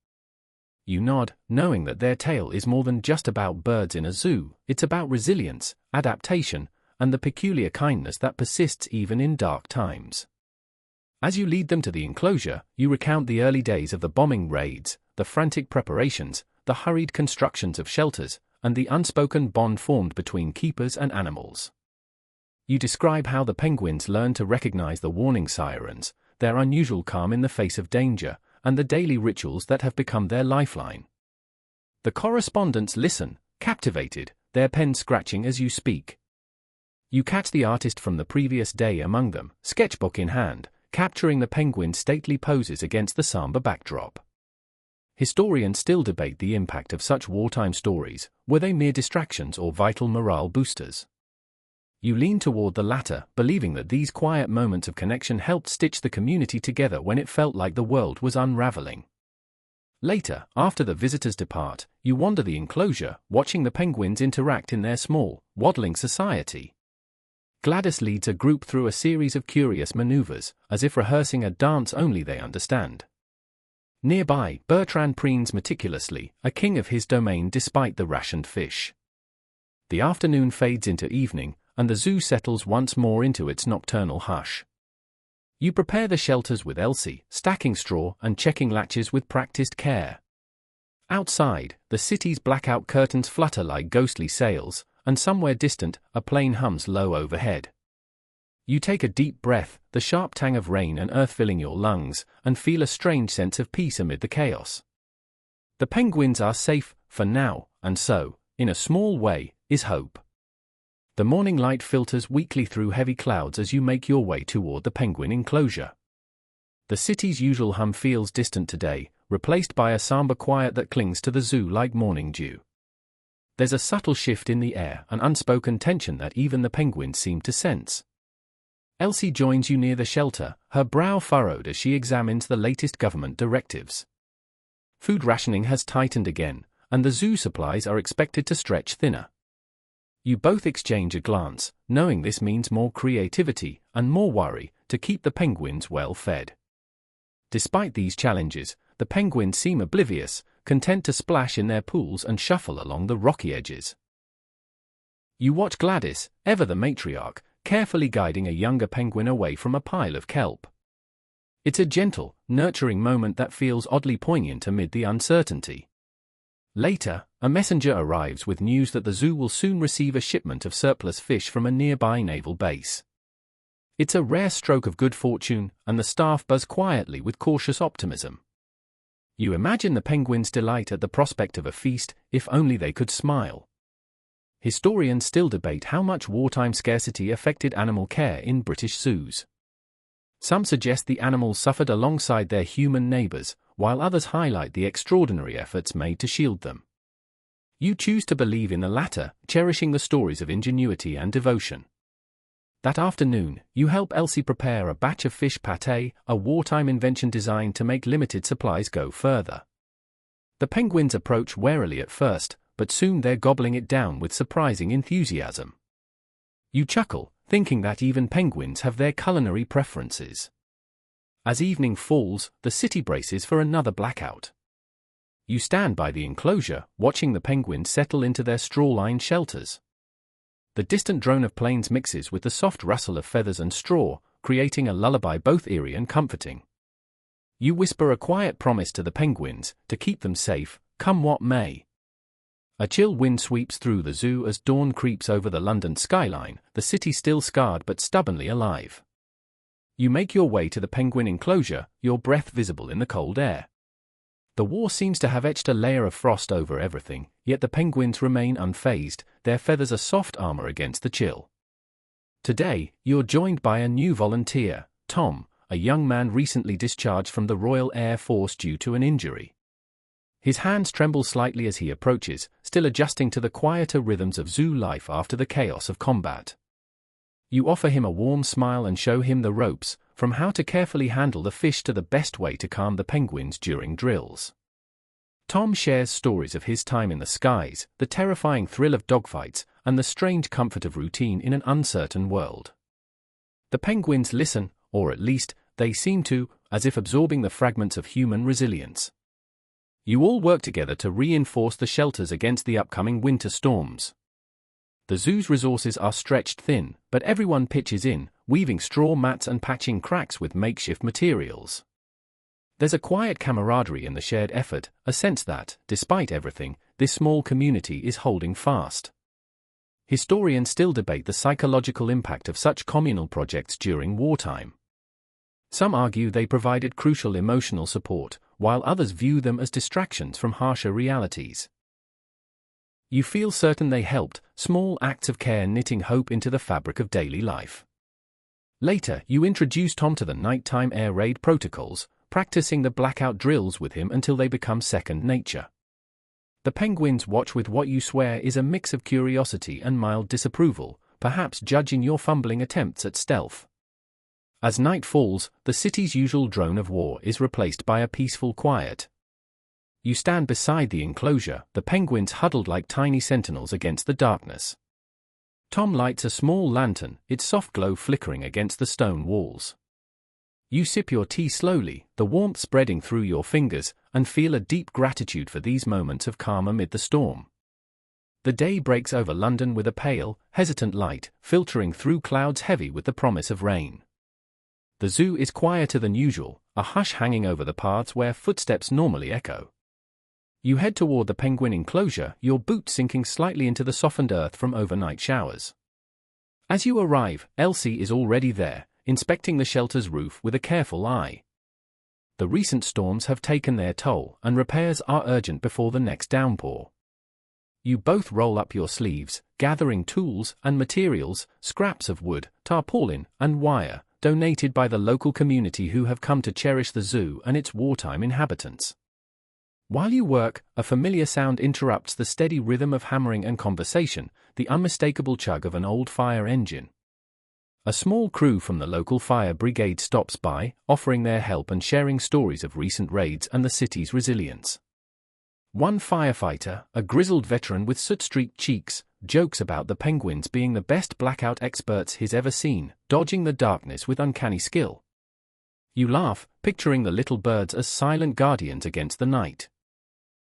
You nod, knowing that their tale is more than just about birds in a zoo. It's about resilience, adaptation, and the peculiar kindness that persists even in dark times. As you lead them to the enclosure, you recount the early days of the bombing raids, the frantic preparations, the hurried constructions of shelters, and the unspoken bond formed between keepers and animals. You describe how the penguins learn to recognize the warning sirens, their unusual calm in the face of danger, and the daily rituals that have become their lifeline. The correspondents listen, captivated, their pens scratching as you speak. You catch the artist from the previous day among them, sketchbook in hand, capturing the penguin's stately poses against the somber backdrop. Historians still debate the impact of such wartime stories. Were they mere distractions or vital morale boosters? You lean toward the latter, believing that these quiet moments of connection helped stitch the community together when it felt like the world was unraveling. Later, after the visitors depart, you wander the enclosure, watching the penguins interact in their small, waddling society. Gladys leads a group through a series of curious maneuvers, as if rehearsing a dance only they understand. Nearby, Bertrand preens meticulously, a king of his domain despite the rationed fish. The afternoon fades into evening, and the zoo settles once more into its nocturnal hush. You prepare the shelters with Elsie, stacking straw and checking latches with practiced care. Outside, the city's blackout curtains flutter like ghostly sails, and somewhere distant, a plane hums low overhead. You take a deep breath, the sharp tang of rain and earth filling your lungs, and feel a strange sense of peace amid the chaos. The penguins are safe, for now, and so, in a small way, is hope. The morning light filters weakly through heavy clouds as you make your way toward the penguin enclosure. The city's usual hum feels distant today, replaced by a somber quiet that clings to the zoo like morning dew. There's a subtle shift in the air, an unspoken tension that even the penguins seem to sense. Elsie joins you near the shelter, her brow furrowed as she examines the latest government directives. Food rationing has tightened again, and the zoo supplies are expected to stretch thinner. You both exchange a glance, knowing this means more creativity and more worry to keep the penguins well fed. Despite these challenges, the penguins seem oblivious, content to splash in their pools and shuffle along the rocky edges. You watch Gladys, ever the matriarch, carefully guiding a younger penguin away from a pile of kelp. It's a gentle, nurturing moment that feels oddly poignant amid the uncertainty. Later, a messenger arrives with news that the zoo will soon receive a shipment of surplus fish from a nearby naval base. It's a rare stroke of good fortune, and the staff buzz quietly with cautious optimism. You imagine the penguins' delight at the prospect of a feast, if only they could smile. Historians still debate how much wartime scarcity affected animal care in British zoos. Some suggest the animals suffered alongside their human neighbors, while others highlight the extraordinary efforts made to shield them. You choose to believe in the latter, cherishing the stories of ingenuity and devotion. That afternoon, you help Elsie prepare a batch of fish pâté, a wartime invention designed to make limited supplies go further. The penguins approach warily at first, but soon they're gobbling it down with surprising enthusiasm. You chuckle, thinking that even penguins have their culinary preferences. As evening falls, the city braces for another blackout. You stand by the enclosure, watching the penguins settle into their straw-lined shelters. The distant drone of planes mixes with the soft rustle of feathers and straw, creating a lullaby both eerie and comforting. You whisper a quiet promise to the penguins, to keep them safe, come what may. A chill wind sweeps through the zoo as dawn creeps over the London skyline, the city still scarred but stubbornly alive. You make your way to the penguin enclosure, your breath visible in the cold air. The war seems to have etched a layer of frost over everything, yet the penguins remain unfazed, their feathers a soft armor against the chill. Today, you're joined by a new volunteer, Tom, a young man recently discharged from the Royal Air Force due to an injury. His hands tremble slightly as he approaches, still adjusting to the quieter rhythms of zoo life after the chaos of combat. You offer him a warm smile and show him the ropes, from how to carefully handle the fish to the best way to calm the penguins during drills. Tom shares stories of his time in the skies, the terrifying thrill of dogfights, and the strange comfort of routine in an uncertain world. The penguins listen, or at least, they seem to, as if absorbing the fragments of human resilience. You all work together to reinforce the shelters against the upcoming winter storms. The zoo's resources are stretched thin, but everyone pitches in, weaving straw mats and patching cracks with makeshift materials. There's a quiet camaraderie in the shared effort, a sense that, despite everything, this small community is holding fast. Historians still debate the psychological impact of such communal projects during wartime. Some argue they provided crucial emotional support, while others view them as distractions from harsher realities. You feel certain they helped, small acts of care knitting hope into the fabric of daily life. Later, you introduce Tom to the nighttime air raid protocols, practicing the blackout drills with him until they become second nature. The penguins watch with what you swear is a mix of curiosity and mild disapproval, perhaps judging your fumbling attempts at stealth. As night falls, the city's usual drone of war is replaced by a peaceful quiet. You stand beside the enclosure, the penguins huddled like tiny sentinels against the darkness. Tom lights a small lantern, its soft glow flickering against the stone walls. You sip your tea slowly, the warmth spreading through your fingers, and feel a deep gratitude for these moments of calm amid the storm. The day breaks over London with a pale, hesitant light, filtering through clouds heavy with the promise of rain. The zoo is quieter than usual, a hush hanging over the paths where footsteps normally echo. You head toward the penguin enclosure, your boots sinking slightly into the softened earth from overnight showers. As you arrive, Elsie is already there, inspecting the shelter's roof with a careful eye. The recent storms have taken their toll, and repairs are urgent before the next downpour. You both roll up your sleeves, gathering tools and materials, scraps of wood, tarpaulin, and wire, donated by the local community who have come to cherish the zoo and its wartime inhabitants. While you work, a familiar sound interrupts the steady rhythm of hammering and conversation, the unmistakable chug of an old fire engine. A small crew from the local fire brigade stops by, offering their help and sharing stories of recent raids and the city's resilience. One firefighter, a grizzled veteran with soot-streaked cheeks, jokes about the penguins being the best blackout experts he's ever seen, dodging the darkness with uncanny skill. You laugh, picturing the little birds as silent guardians against the night.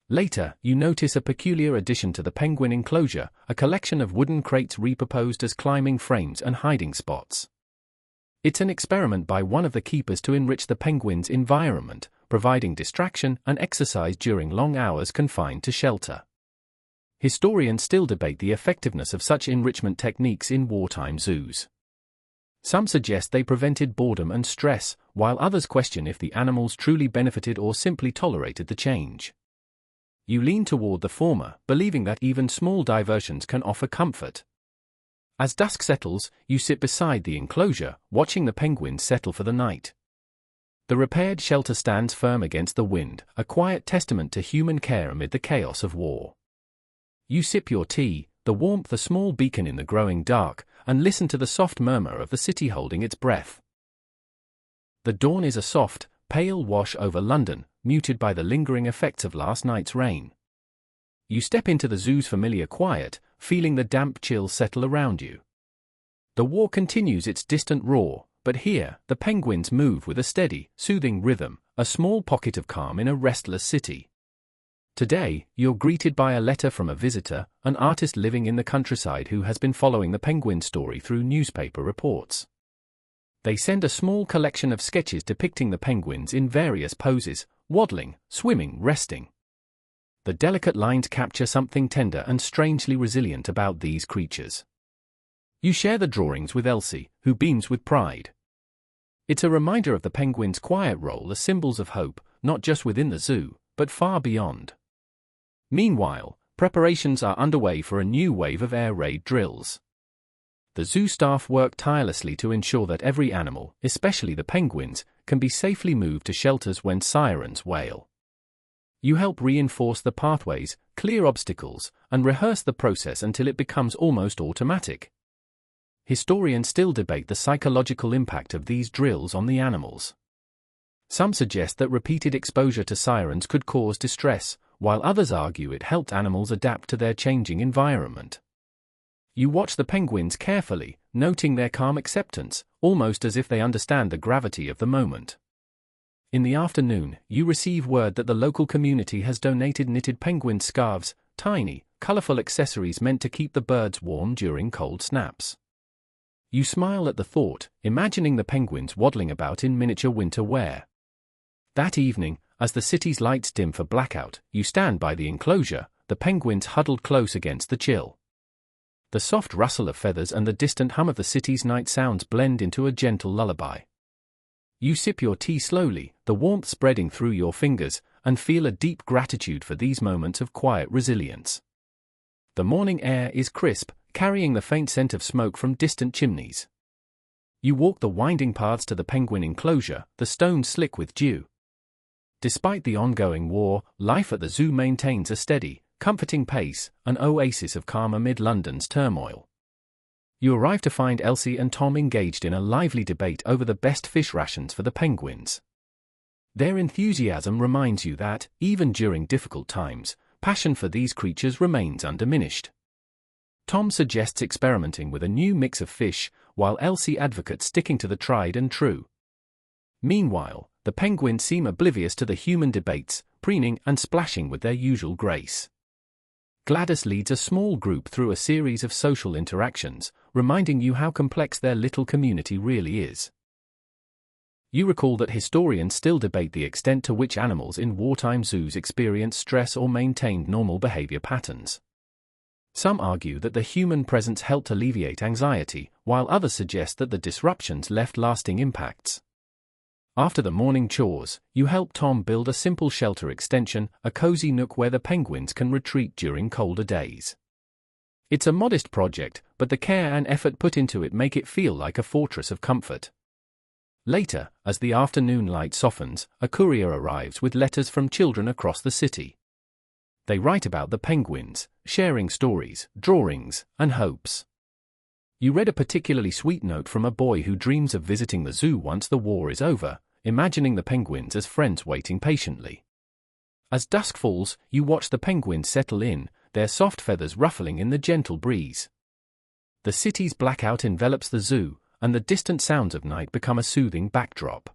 Later, you notice a peculiar addition to the penguin enclosure, a collection of wooden crates repurposed as climbing frames and hiding spots. It's an experiment by one of the keepers to enrich the penguins' environment, providing distraction and exercise during long hours confined to shelter. Historians still debate the effectiveness of such enrichment techniques in wartime zoos. Some suggest they prevented boredom and stress, while others question if the animals truly benefited or simply tolerated the change. You lean toward the former, believing that even small diversions can offer comfort. As dusk settles, you sit beside the enclosure, watching the penguins settle for the night. The repaired shelter stands firm against the wind, a quiet testament to human care amid the chaos of war. You sip your tea, the warmth a small beacon in the growing dark, and listen to the soft murmur of the city holding its breath. The dawn is a soft, pale wash over London, muted by the lingering effects of last night's rain. You step into the zoo's familiar quiet, feeling the damp chill settle around you. The war continues its distant roar, but here, the penguins move with a steady, soothing rhythm, a small pocket of calm in a restless city. Today, you're greeted by a letter from a visitor, an artist living in the countryside who has been following the penguin story through newspaper reports. They send a small collection of sketches depicting the penguins in various poses, waddling, swimming, resting. The delicate lines capture something tender and strangely resilient about these creatures. You share the drawings with Elsie, who beams with pride. It's a reminder of the penguins' quiet role as symbols of hope, not just within the zoo, but far beyond. Meanwhile, preparations are underway for a new wave of air raid drills. The zoo staff work tirelessly to ensure that every animal, especially the penguins, can be safely moved to shelters when sirens wail. You help reinforce the pathways, clear obstacles, and rehearse the process until it becomes almost automatic. Historians still debate the psychological impact of these drills on the animals. Some suggest that repeated exposure to sirens could cause distress, while others argue it helped animals adapt to their changing environment. You watch the penguins carefully, noting their calm acceptance, almost as if they understand the gravity of the moment. In the afternoon, you receive word that the local community has donated knitted penguin scarves, tiny, colorful accessories meant to keep the birds warm during cold snaps. You smile at the thought, imagining the penguins waddling about in miniature winter wear. That evening, as the city's lights dim for blackout, you stand by the enclosure, the penguins huddled close against the chill. The soft rustle of feathers and the distant hum of the city's night sounds blend into a gentle lullaby. You sip your tea slowly, the warmth spreading through your fingers, and feel a deep gratitude for these moments of quiet resilience. The morning air is crisp, carrying the faint scent of smoke from distant chimneys. You walk the winding paths to the penguin enclosure, the stones slick with dew. Despite the ongoing war, life at the zoo maintains a steady, comforting pace, an oasis of calm amid London's turmoil. You arrive to find Elsie and Tom engaged in a lively debate over the best fish rations for the penguins. Their enthusiasm reminds you that, even during difficult times, passion for these creatures remains undiminished. Tom suggests experimenting with a new mix of fish, while Elsie advocates sticking to the tried and true. Meanwhile, the penguins seem oblivious to the human debates, preening and splashing with their usual grace. Gladys leads a small group through a series of social interactions, reminding you how complex their little community really is. You recall that historians still debate the extent to which animals in wartime zoos experience stress or maintained normal behavior patterns. Some argue that the human presence helped alleviate anxiety, while others suggest that the disruptions left lasting impacts. After the morning chores, you help Tom build a simple shelter extension, a cozy nook where the penguins can retreat during colder days. It's a modest project, but the care and effort put into it make it feel like a fortress of comfort. Later, as the afternoon light softens, a courier arrives with letters from children across the city. They write about the penguins, sharing stories, drawings, and hopes. You read a particularly sweet note from a boy who dreams of visiting the zoo once the war is over, imagining the penguins as friends waiting patiently. As dusk falls, you watch the penguins settle in, their soft feathers ruffling in the gentle breeze. The city's blackout envelops the zoo, and the distant sounds of night become a soothing backdrop.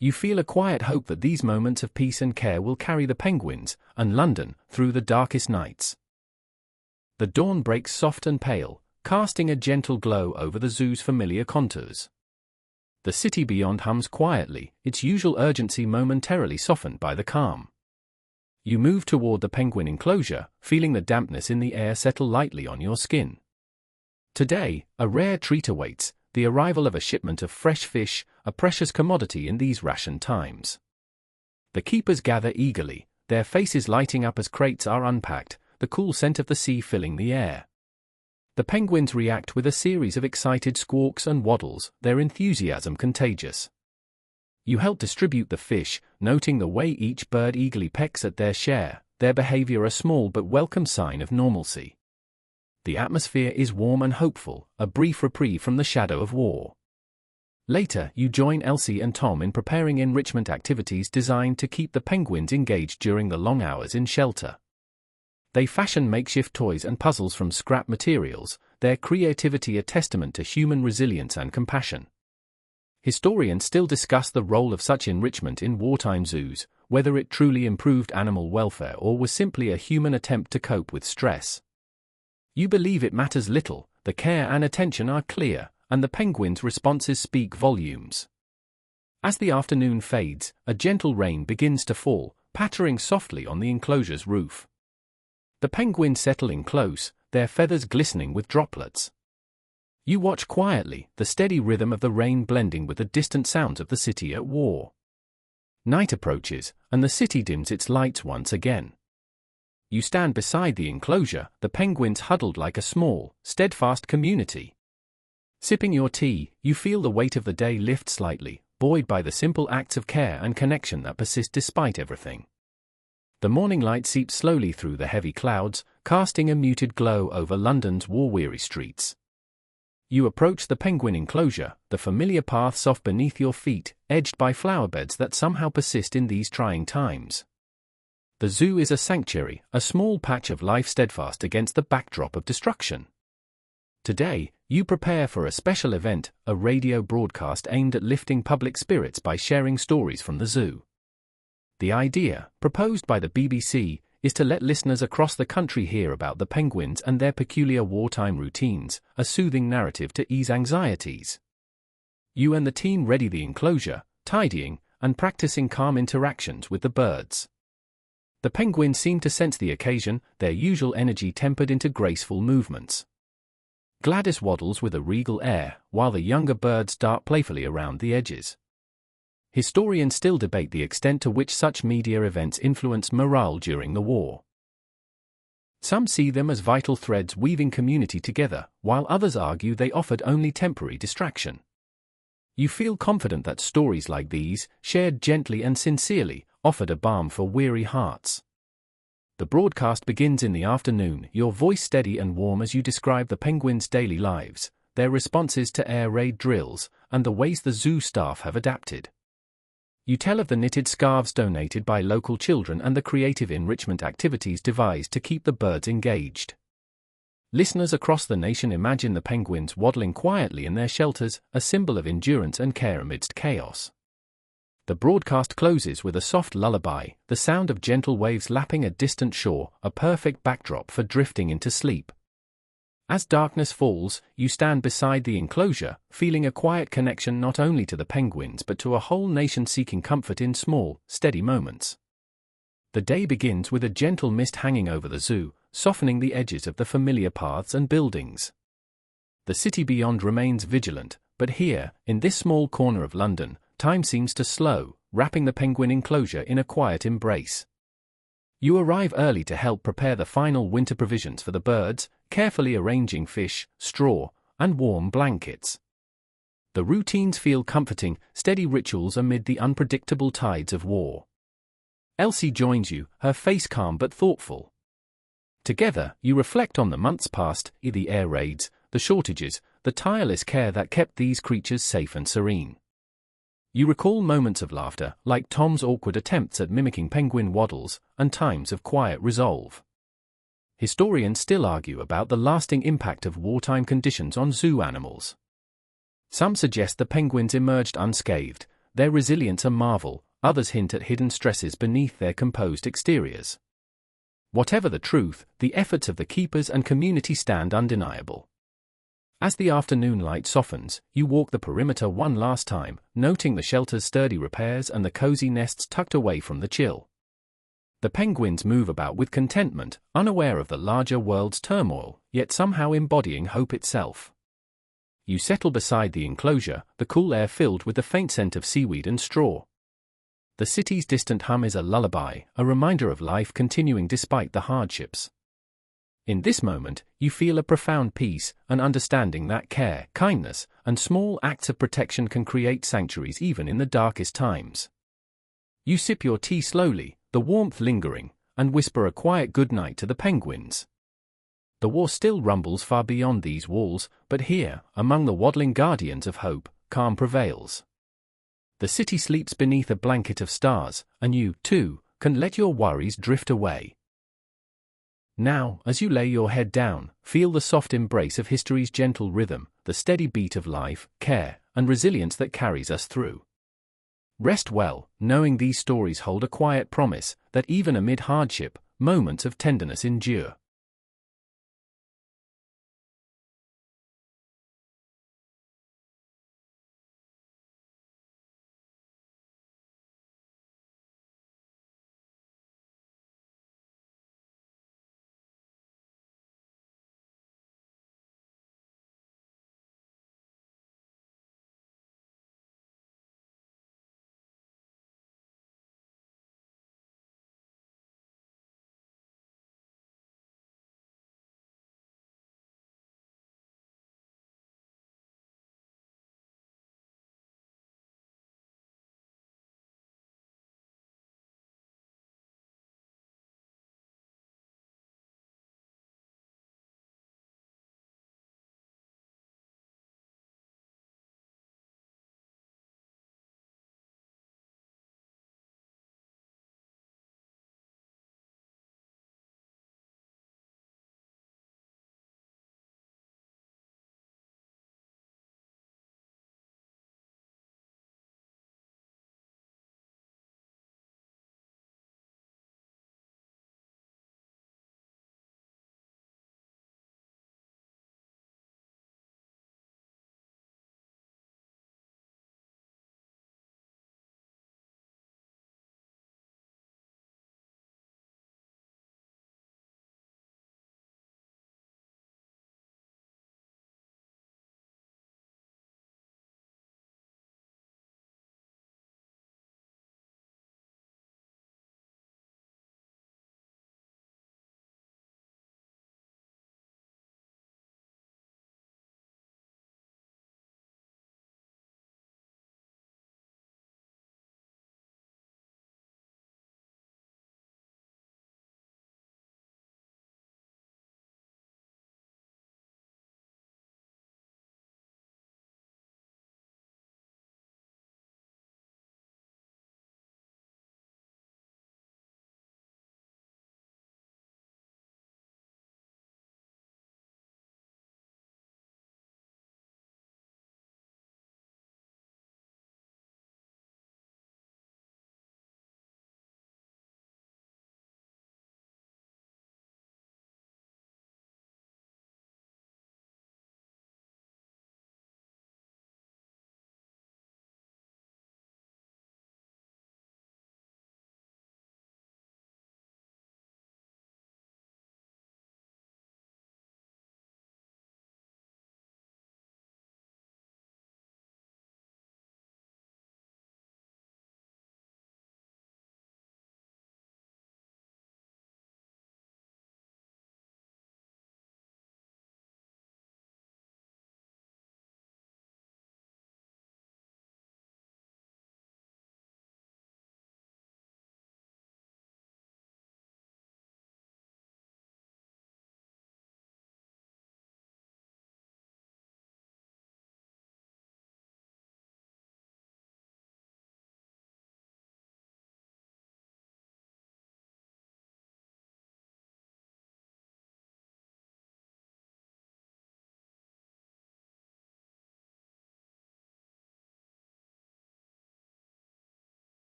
You feel a quiet hope that these moments of peace and care will carry the penguins, and London, through the darkest nights. The dawn breaks soft and pale, casting a gentle glow over the zoo's familiar contours. The city beyond hums quietly, its usual urgency momentarily softened by the calm. You move toward the penguin enclosure, feeling the dampness in the air settle lightly on your skin. Today, a rare treat awaits, the arrival of a shipment of fresh fish, a precious commodity in these ration times. The keepers gather eagerly, their faces lighting up as crates are unpacked, the cool scent of the sea filling the air. The penguins react with a series of excited squawks and waddles, their enthusiasm contagious. You help distribute the fish, noting the way each bird eagerly pecks at their share, their behavior a small but welcome sign of normalcy. The atmosphere is warm and hopeful, a brief reprieve from the shadow of war. Later, you join Elsie and Tom in preparing enrichment activities designed to keep the penguins engaged during the long hours in shelter. They fashion makeshift toys and puzzles from scrap materials, their creativity a testament to human resilience and compassion. Historians still discuss the role of such enrichment in wartime zoos, whether it truly improved animal welfare or was simply a human attempt to cope with stress. You believe it matters little, the care and attention are clear, and the penguins' responses speak volumes. As the afternoon fades, a gentle rain begins to fall, pattering softly on the enclosure's roof. The penguins settle in close, their feathers glistening with droplets. You watch quietly, the steady rhythm of the rain blending with the distant sounds of the city at war. Night approaches, and the city dims its lights once again. You stand beside the enclosure, the penguins huddled like a small, steadfast community. Sipping your tea, you feel the weight of the day lift slightly, buoyed by the simple acts of care and connection that persist despite everything. The morning light seeps slowly through the heavy clouds, casting a muted glow over London's war-weary streets. You approach the penguin enclosure, the familiar paths off beneath your feet, edged by flowerbeds that somehow persist in these trying times. The zoo is a sanctuary, a small patch of life steadfast against the backdrop of destruction. Today, you prepare for a special event, a radio broadcast aimed at lifting public spirits by sharing stories from the zoo. The idea, proposed by the BBC, is to let listeners across the country hear about the penguins and their peculiar wartime routines, a soothing narrative to ease anxieties. You and the team ready the enclosure, tidying, and practicing calm interactions with the birds. The penguins seem to sense the occasion, their usual energy tempered into graceful movements. Gladys waddles with a regal air, while the younger birds dart playfully around the edges. Historians still debate the extent to which such media events influenced morale during the war. Some see them as vital threads weaving community together, while others argue they offered only temporary distraction. You feel confident that stories like these, shared gently and sincerely, offered a balm for weary hearts. The broadcast begins in the afternoon, your voice steady and warm as you describe the penguins' daily lives, their responses to air raid drills, and the ways the zoo staff have adapted. You tell of the knitted scarves donated by local children and the creative enrichment activities devised to keep the birds engaged. Listeners across the nation imagine the penguins waddling quietly in their shelters, a symbol of endurance and care amidst chaos. The broadcast closes with a soft lullaby, the sound of gentle waves lapping a distant shore, a perfect backdrop for drifting into sleep. As darkness falls, you stand beside the enclosure, feeling a quiet connection not only to the penguins but to a whole nation seeking comfort in small, steady moments. The day begins with a gentle mist hanging over the zoo, softening the edges of the familiar paths and buildings. The city beyond remains vigilant, but here, in this small corner of London, time seems to slow, wrapping the penguin enclosure in a quiet embrace. You arrive early to help prepare the final winter provisions for the birds, carefully arranging fish, straw, and warm blankets. The routines feel comforting, steady rituals amid the unpredictable tides of war. Elsie joins you, her face calm but thoughtful. Together, you reflect on the months past, the air raids, the shortages, the tireless care that kept these creatures safe and serene. You recall moments of laughter, like Tom's awkward attempts at mimicking penguin waddles, and times of quiet resolve. Historians still argue about the lasting impact of wartime conditions on zoo animals. Some suggest the penguins emerged unscathed, their resilience a marvel, others hint at hidden stresses beneath their composed exteriors. Whatever the truth, the efforts of the keepers and community stand undeniable. As the afternoon light softens, you walk the perimeter one last time, noting the shelter's sturdy repairs and the cozy nests tucked away from the chill. The penguins move about with contentment, unaware of the larger world's turmoil, yet somehow embodying hope itself. You settle beside the enclosure, the cool air filled with the faint scent of seaweed and straw. The city's distant hum is a lullaby, a reminder of life continuing despite the hardships. In this moment, you feel a profound peace, an understanding that care, kindness, and small acts of protection can create sanctuaries even in the darkest times. You sip your tea slowly, the warmth lingering, and whisper a quiet goodnight to the penguins. The war still rumbles far beyond these walls, but here, among the waddling guardians of hope, calm prevails. The city sleeps beneath a blanket of stars, and you, too, can let your worries drift away. Now, as you lay your head down, feel the soft embrace of history's gentle rhythm, the steady beat of life, care, and resilience that carries us through. Rest well, knowing these stories hold a quiet promise that even amid hardship, moments of tenderness endure.